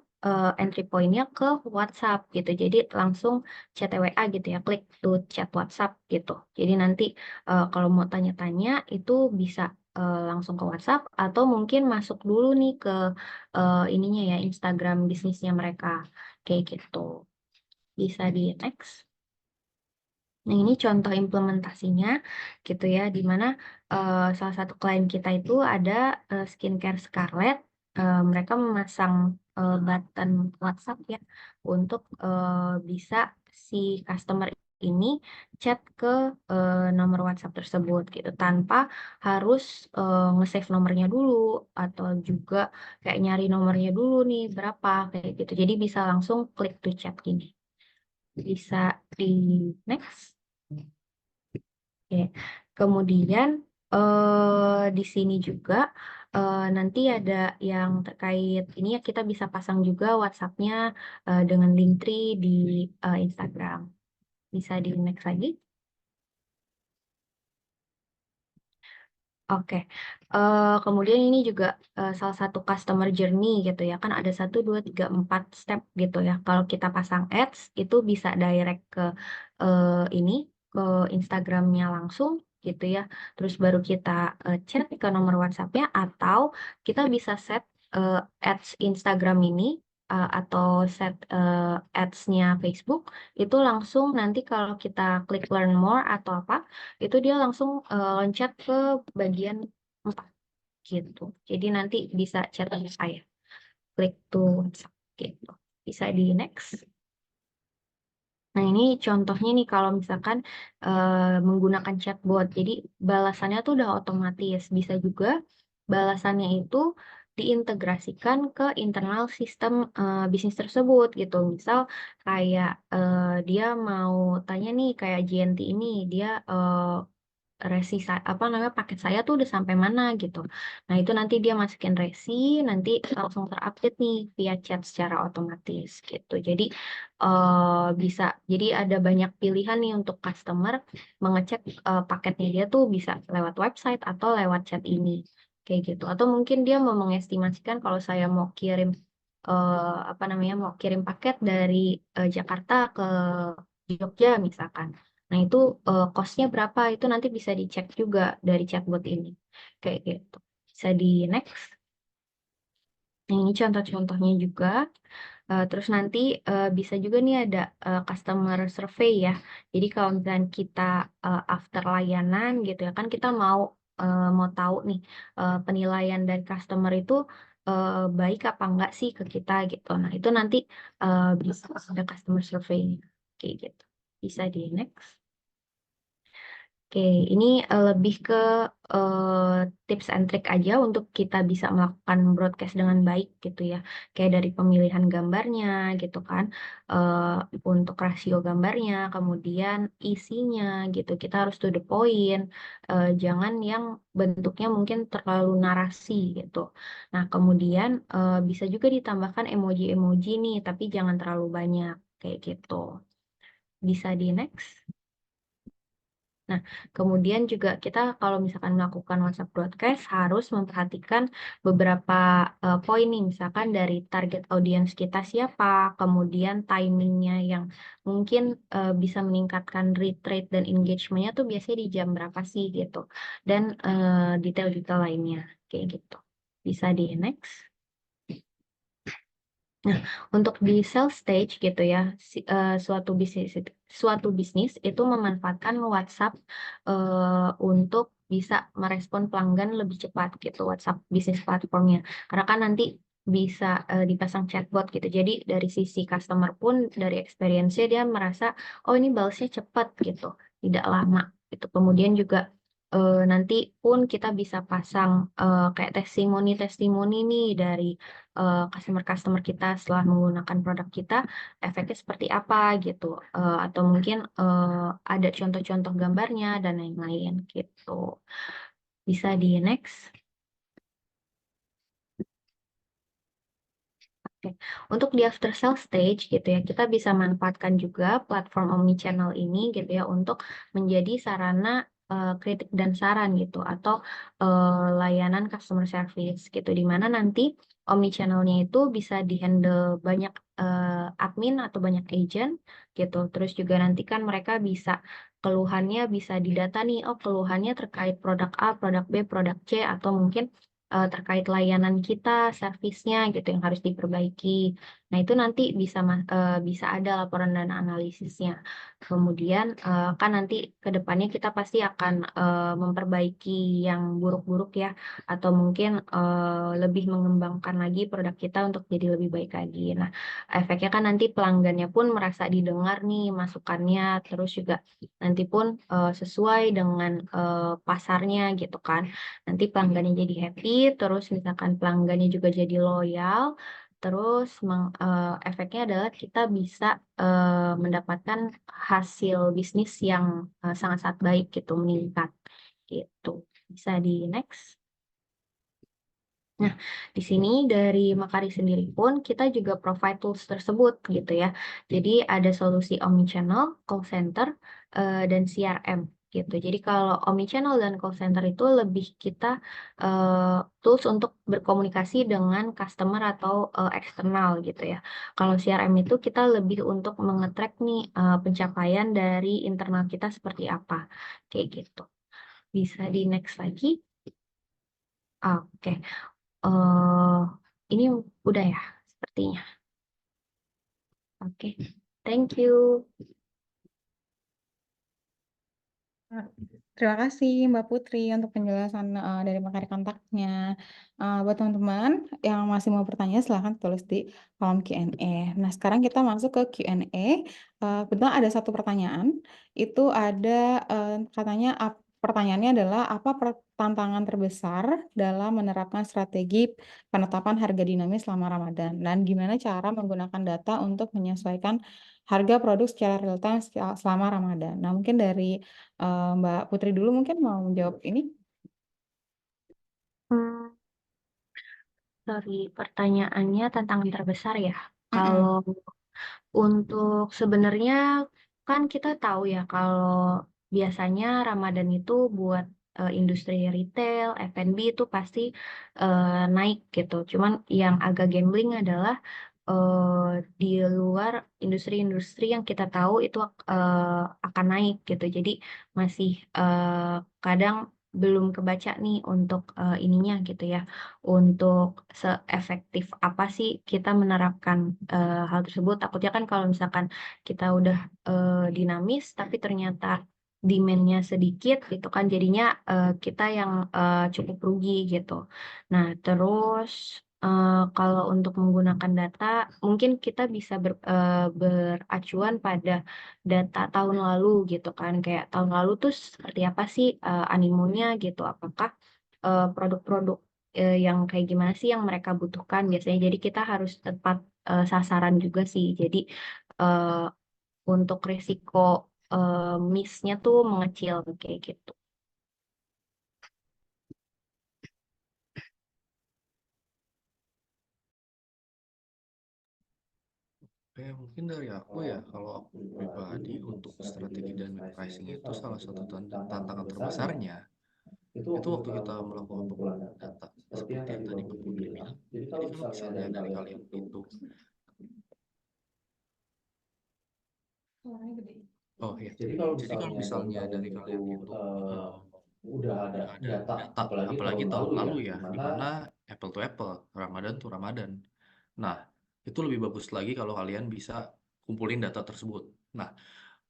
entry point-nya ke WhatsApp gitu. Jadi langsung chat WA gitu ya, klik to chat WhatsApp gitu. Jadi nanti kalau mau tanya-tanya itu bisa langsung ke WhatsApp atau mungkin masuk dulu nih ke ininya ya Instagram bisnisnya mereka kayak gitu. Bisa di next. Nah, ini contoh implementasinya gitu ya, di mana salah satu klien kita itu ada Skincare Scarlett. Mereka memasang button WhatsApp ya untuk bisa si customer ini chat ke nomor WhatsApp tersebut gitu tanpa harus nge-save nomornya dulu atau juga kayak nyari nomornya dulu nih berapa kayak gitu. Jadi bisa langsung klik to chat gini. Bisa di next. Oke. Kemudian di sini juga nanti ada yang terkait ini ya kita bisa pasang juga WhatsApp-nya dengan Linktree di Instagram. Bisa di next lagi. Oke, kemudian ini juga salah satu customer journey gitu ya, kan ada 1, 2, 3, 4 step gitu ya. Kalau kita pasang ads, itu bisa direct ke ini, ke Instagramnya langsung gitu ya. Terus baru kita chat ke nomor WhatsApp-nya, atau kita bisa set ads Instagram ini, atau set ads-nya Facebook, itu langsung nanti kalau kita klik learn more atau apa, itu dia langsung loncat ke bagian 4 gitu. Jadi nanti bisa chat sama saya. Klik to WhatsApp gitu. Bisa di next. Nah, ini contohnya nih kalau misalkan menggunakan chatbot. Jadi balasannya tuh udah otomatis. Bisa juga balasannya itu diintegrasikan ke internal sistem bisnis tersebut gitu. Misal kayak dia mau tanya nih kayak JNT ini dia apa namanya paket saya tuh udah sampai mana gitu. Nah, itu nanti dia masukin resi, nanti langsung terupdate nih via chat secara otomatis gitu. Jadi bisa jadi ada banyak pilihan nih untuk customer mengecek paketnya dia tuh bisa lewat website atau lewat chat ini kayak gitu. Atau mungkin dia mau mengestimasikan kalau saya mau kirim apa namanya mau kirim paket dari Jakarta ke Jogja misalkan. Nah, itu cost-nya berapa? Itu nanti bisa dicek juga dari chatbot ini. Kayak gitu. Bisa di next. Nah, ini contoh-contohnya juga. Terus nanti bisa juga nih ada customer survey ya. Jadi kalau misalnya kita after layanan gitu ya kan kita mau tahu nih penilaian dari customer itu baik apa enggak sih ke kita gitu. Nah, itu nanti bisa ada customer survey kayak gitu. Bisa di next. Oke, ini lebih ke tips and trick aja untuk kita bisa melakukan broadcast dengan baik gitu ya. Kayak dari pemilihan gambarnya gitu kan, untuk rasio gambarnya, kemudian isinya gitu. Kita harus to the point, jangan yang bentuknya mungkin terlalu narasi gitu. Nah, kemudian bisa juga ditambahkan emoji-emoji nih, tapi jangan terlalu banyak kayak gitu. Bisa di next. Nah, kemudian juga kita kalau misalkan melakukan WhatsApp broadcast harus memperhatikan beberapa poin nih, misalkan dari target audiens kita siapa, kemudian timingnya yang mungkin bisa meningkatkan reach rate dan engagement-nya tuh biasanya di jam berapa sih gitu, dan detail-detail lainnya kayak gitu. Bisa di next. Untuk di sales stage gitu ya, suatu bisnis itu memanfaatkan WhatsApp untuk bisa merespon pelanggan lebih cepat gitu, WhatsApp bisnis platformnya. Karena kan nanti bisa dipasang chatbot gitu. Jadi dari sisi customer pun dari experience-nya dia merasa oh ini balesnya cepat gitu, tidak lama gitu. Kemudian juga nanti pun kita bisa pasang kayak testimoni-testimoni nih dari customer-customer kita setelah menggunakan produk kita, efeknya seperti apa gitu. Atau mungkin ada contoh-contoh gambarnya dan lain-lain gitu. Bisa di next. Oke. Untuk di after sales stage gitu ya, kita bisa manfaatkan juga platform omnichannel ini gitu ya untuk menjadi sarana kritik dan saran gitu atau layanan customer service gitu di mana nanti omnichannelnya itu bisa dihandle banyak admin atau banyak agent gitu. Terus juga nanti kan mereka bisa keluhannya bisa didata nih, oh keluhannya terkait produk A, produk B, produk C atau mungkin terkait layanan kita, servisnya gitu yang harus diperbaiki. Nah, itu nanti bisa ada laporan dan analisisnya. Kemudian kan nanti ke depannya kita pasti akan memperbaiki yang buruk-buruk ya, atau mungkin lebih mengembangkan lagi produk kita untuk jadi lebih baik lagi. Nah, efeknya kan nanti pelanggannya pun merasa didengar nih masukannya, terus juga nanti pun sesuai dengan pasarnya gitu kan. Nanti pelanggannya jadi happy, terus misalkan pelanggannya juga jadi loyal, terus efeknya adalah kita bisa mendapatkan hasil bisnis yang sangat-sangat baik gitu, meningkat gitu. Bisa di next. Nah, di sini dari Makari sendiri pun kita juga provide tools tersebut gitu ya. Jadi ada solusi omnichannel, call center, dan CRM gitu. Jadi kalau omnichannel dan call center itu lebih kita tools untuk berkomunikasi dengan customer atau eksternal gitu ya. Kalau CRM itu kita lebih untuk mengetrack nih pencapaian dari internal kita seperti apa, kayak gitu. Bisa di next lagi. Oke. eh ini udah ya, sepertinya. Oke, thank you. Terima kasih Mbak Putri untuk penjelasan dari materi kontaknya. Buat teman-teman yang masih mau bertanya, silahkan tulis di kolom Q&A. Nah, sekarang kita masuk ke Q&A. Kebetulan ada satu pertanyaan. Itu ada katanya pertanyaannya adalah apa tantangan terbesar dalam menerapkan strategi penetapan harga dinamis selama Ramadan? Dan gimana cara menggunakan data untuk menyesuaikan harga produk secara real time selama Ramadan? Nah, mungkin dari Mbak Putri dulu mungkin mau menjawab ini. Hmm, sorry, pertanyaannya tantangan terbesar ya. Mm-mm. Kalau untuk sebenarnya kan kita tahu ya kalau biasanya Ramadan itu buat industri retail, F&B itu pasti naik gitu. Cuman yang agak gambling adalah di luar industri-industri yang kita tahu itu akan naik gitu. Jadi masih kadang belum kebaca nih untuk ininya gitu ya, untuk seefektif apa sih kita menerapkan hal tersebut. Takutnya kan kalau misalkan kita udah dinamis, tapi ternyata demand-nya sedikit gitu kan, jadinya kita yang cukup rugi gitu. Nah, terus kalau untuk menggunakan data, mungkin kita bisa beracuan pada data tahun lalu gitu kan. Kayak tahun lalu tuh seperti apa sih animonya gitu. Apakah produk-produk yang kayak gimana sih yang mereka butuhkan biasanya. Jadi kita harus tepat sasaran juga sih. Jadi eh, untuk risiko miss-nya tuh mengecil kayak gitu. Mungkin dari aku ya, kalau aku pribadi untuk strategi dynamic pricing itu salah satu tantangan terbesarnya itu waktu kita melakukan pengumpulan data seperti yang tadi Mbak Putri bilang. Jadi kalau misalnya dari kalian itu, oh ya, jadi kalau misalnya dari kalian itu udah ada data, apalagi tahun lalu ya, di mana apple to apple, Ramadan to Ramadan. Nah, itu lebih bagus lagi kalau kalian bisa kumpulin data tersebut. Nah,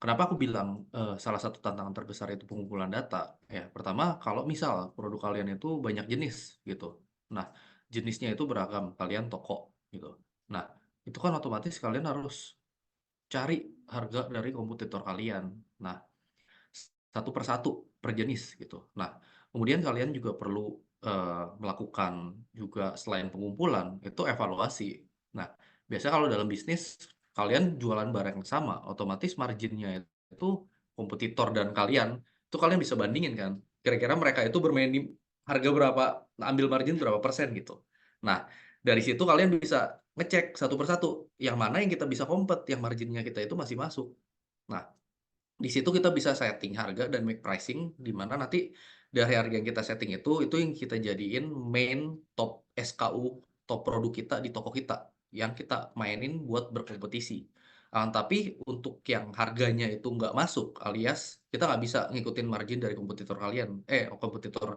kenapa aku bilang salah satu tantangan terbesar itu pengumpulan data? Ya, pertama kalau misal produk kalian itu banyak jenis gitu. Nah, jenisnya itu beragam, kalian toko gitu. Nah, itu kan otomatis kalian harus cari harga dari kompetitor kalian. Nah, satu persatu per jenis gitu. Nah, kemudian kalian juga perlu melakukan juga selain pengumpulan itu evaluasi. Nah, biasanya kalau dalam bisnis kalian jualan barang yang sama, otomatis marginnya itu kompetitor dan kalian itu kalian bisa bandingin kan. Kira-kira mereka itu bermain di harga berapa, ambil margin berapa persen gitu. Nah, dari situ kalian bisa ngecek satu persatu yang mana yang kita bisa kompet, yang marginnya kita itu masih masuk. Nah, di situ kita bisa setting harga dan make pricing, di mana nanti dari harga yang kita setting itu yang kita jadiin main top SKU, top produk kita di toko kita, yang kita mainin buat berkompetisi. Tapi untuk yang harganya itu nggak masuk, alias kita nggak bisa ngikutin margin dari kompetitor kalian, kompetitor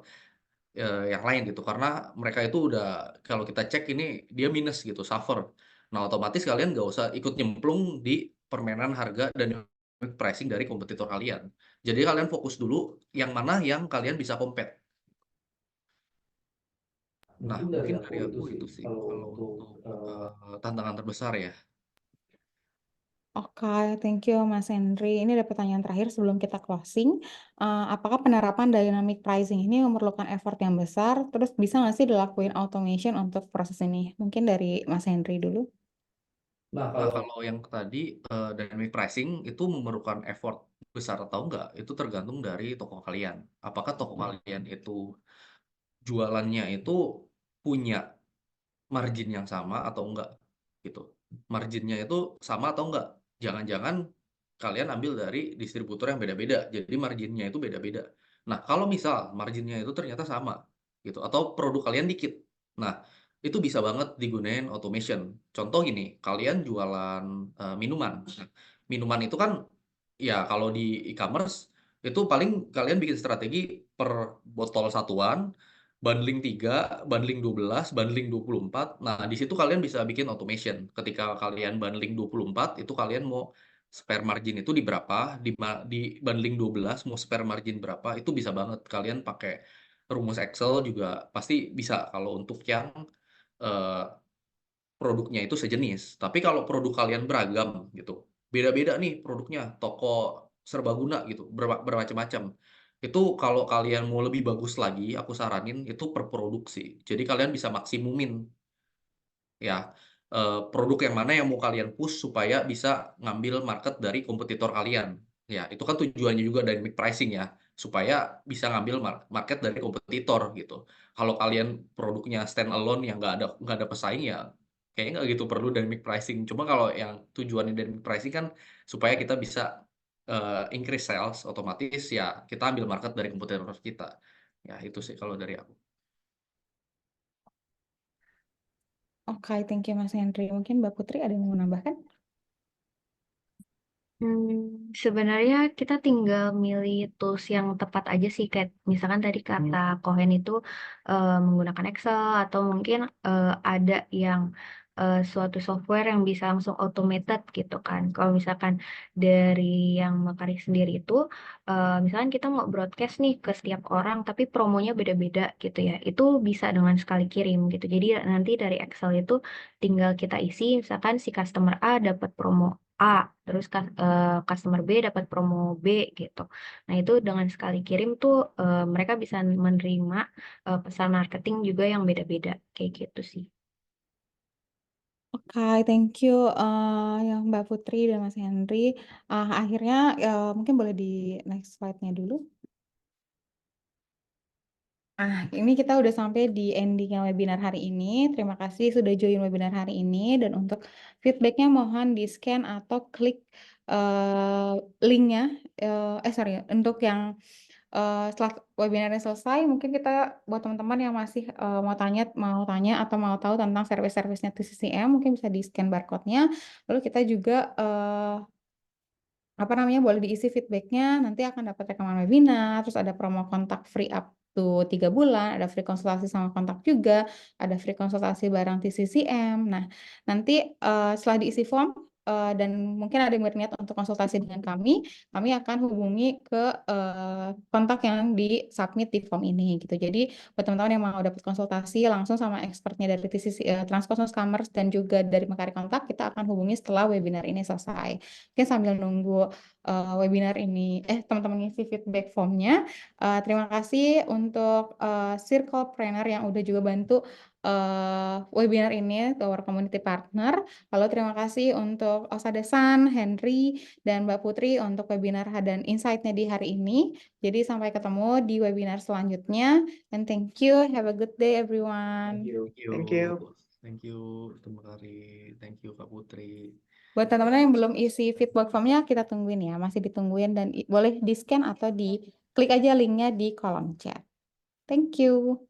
yang lain gitu, karena mereka itu udah kalau kita cek ini dia minus gitu, suffer. Nah, otomatis kalian nggak usah ikut nyemplung di permainan harga dan pricing dari kompetitor kalian. Jadi kalian fokus dulu yang mana yang kalian bisa compete. Nah, mungkin dari aku itu sih kalau untuk tantangan terbesar ya. Oke, thank you Mas Henry. Ini ada pertanyaan terakhir sebelum kita closing. Apakah penerapan dynamic pricing ini memerlukan effort yang besar? Terus bisa nggak sih dilakuin automation untuk proses ini? Mungkin dari Mas Henry dulu. Nah, kalau yang tadi dynamic pricing itu memerlukan effort besar atau enggak, itu tergantung dari toko kalian. Apakah toko kalian itu jualannya itu punya margin yang sama atau enggak gitu. Marginnya itu sama atau enggak. Jangan-jangan kalian ambil dari distributor yang beda-beda. Jadi marginnya itu beda-beda. Nah, kalau misal marginnya itu ternyata sama gitu atau produk kalian dikit. Nah, itu bisa banget digunain automation. Contoh gini, kalian jualan minuman. Nah, minuman itu kan ya kalau di e-commerce itu paling kalian bikin strategi per botol satuan, bundling 3, bundling 12, bundling 24. Nah, di situ kalian bisa bikin automation. Ketika kalian bundling 24, itu kalian mau spare margin itu di berapa, di bundling 12 mau spare margin berapa, itu bisa banget. Kalian pakai rumus Excel juga pasti bisa kalau untuk yang eh, produknya itu sejenis. Tapi kalau produk kalian beragam gitu, beda-beda nih produknya, toko serbaguna gitu, bermacam-macam. Itu kalau kalian mau lebih bagus lagi, aku saranin itu per produksi. Jadi kalian bisa maksimumin ya produk yang mana yang mau kalian push supaya bisa ngambil market dari kompetitor kalian. Ya, itu kan tujuannya juga dynamic pricing ya, supaya bisa ngambil market dari kompetitor gitu. Kalau kalian produknya stand alone yang nggak ada pesaing ya, kayaknya nggak gitu perlu dynamic pricing. Cuma kalau yang tujuannya dynamic pricing kan supaya kita bisa increase sales, otomatis ya kita ambil market dari kompetitor kita. Ya, itu sih kalau dari aku. Oke, thank you Mas Henry. Mungkin Mbak Putri ada yang mau menambahkan? Sebenarnya kita tinggal milih tools yang tepat aja sih, kayak misalkan tadi kata Kohen itu menggunakan Excel atau mungkin ada yang suatu software yang bisa langsung automated gitu kan. Kalau misalkan dari yang Makarik sendiri itu, misalkan kita mau broadcast nih ke setiap orang, tapi promonya beda-beda gitu ya, itu bisa dengan sekali kirim gitu. Jadi nanti dari Excel itu tinggal kita isi, misalkan si customer A dapat promo A, terus customer B dapat promo B gitu. Nah, itu dengan sekali kirim tuh mereka bisa menerima pesan marketing juga yang beda-beda kayak gitu sih. Oke, thank you yang Mbak Putri dan Mas Henry. Akhirnya mungkin boleh di next slide-nya dulu. Ini kita udah sampai di endingnya webinar hari ini. Terima kasih sudah join webinar hari ini. Dan untuk feedbacknya mohon di-scan atau klik linknya. Sorry, untuk yang setelah webinarnya selesai, mungkin kita buat teman-teman yang masih mau tanya atau mau tahu tentang service-servicenya TCCM, mungkin bisa di-scan barcode-nya. Lalu kita juga boleh diisi feedbacknya, nanti akan dapat rekaman webinar, terus ada promo kontak free up waktu 3 bulan, ada free konsultasi sama kontak juga, ada free konsultasi bareng TCCM. Nah, nanti setelah diisi form dan mungkin ada yang berniat untuk konsultasi dengan kami akan hubungi ke kontak yang di-submit di form ini gitu. Jadi buat teman-teman yang mau dapat konsultasi langsung sama expertnya dari TCC, Transcosmos Commerce dan juga dari Mekari Kontak, kita akan hubungi setelah webinar ini selesai. Mungkin sambil nunggu webinar ini, teman-teman ngisi feedback formnya. Terima kasih untuk Circlepreneur yang udah juga bantu webinar ini ke our community partner. Lalu terima kasih untuk Osada-san, Henry, dan Mbak Putri untuk webinar dan insight-nya di hari ini. Jadi sampai ketemu di webinar selanjutnya. And thank you. Have a good day everyone. Thank you. Thank you, Mbak Kari. Thank you, Kak Putri. Buat teman-teman yang belum isi feedback formnya, kita tungguin ya. Masih ditungguin dan boleh di-scan atau di klik aja linknya di kolom chat. Thank you.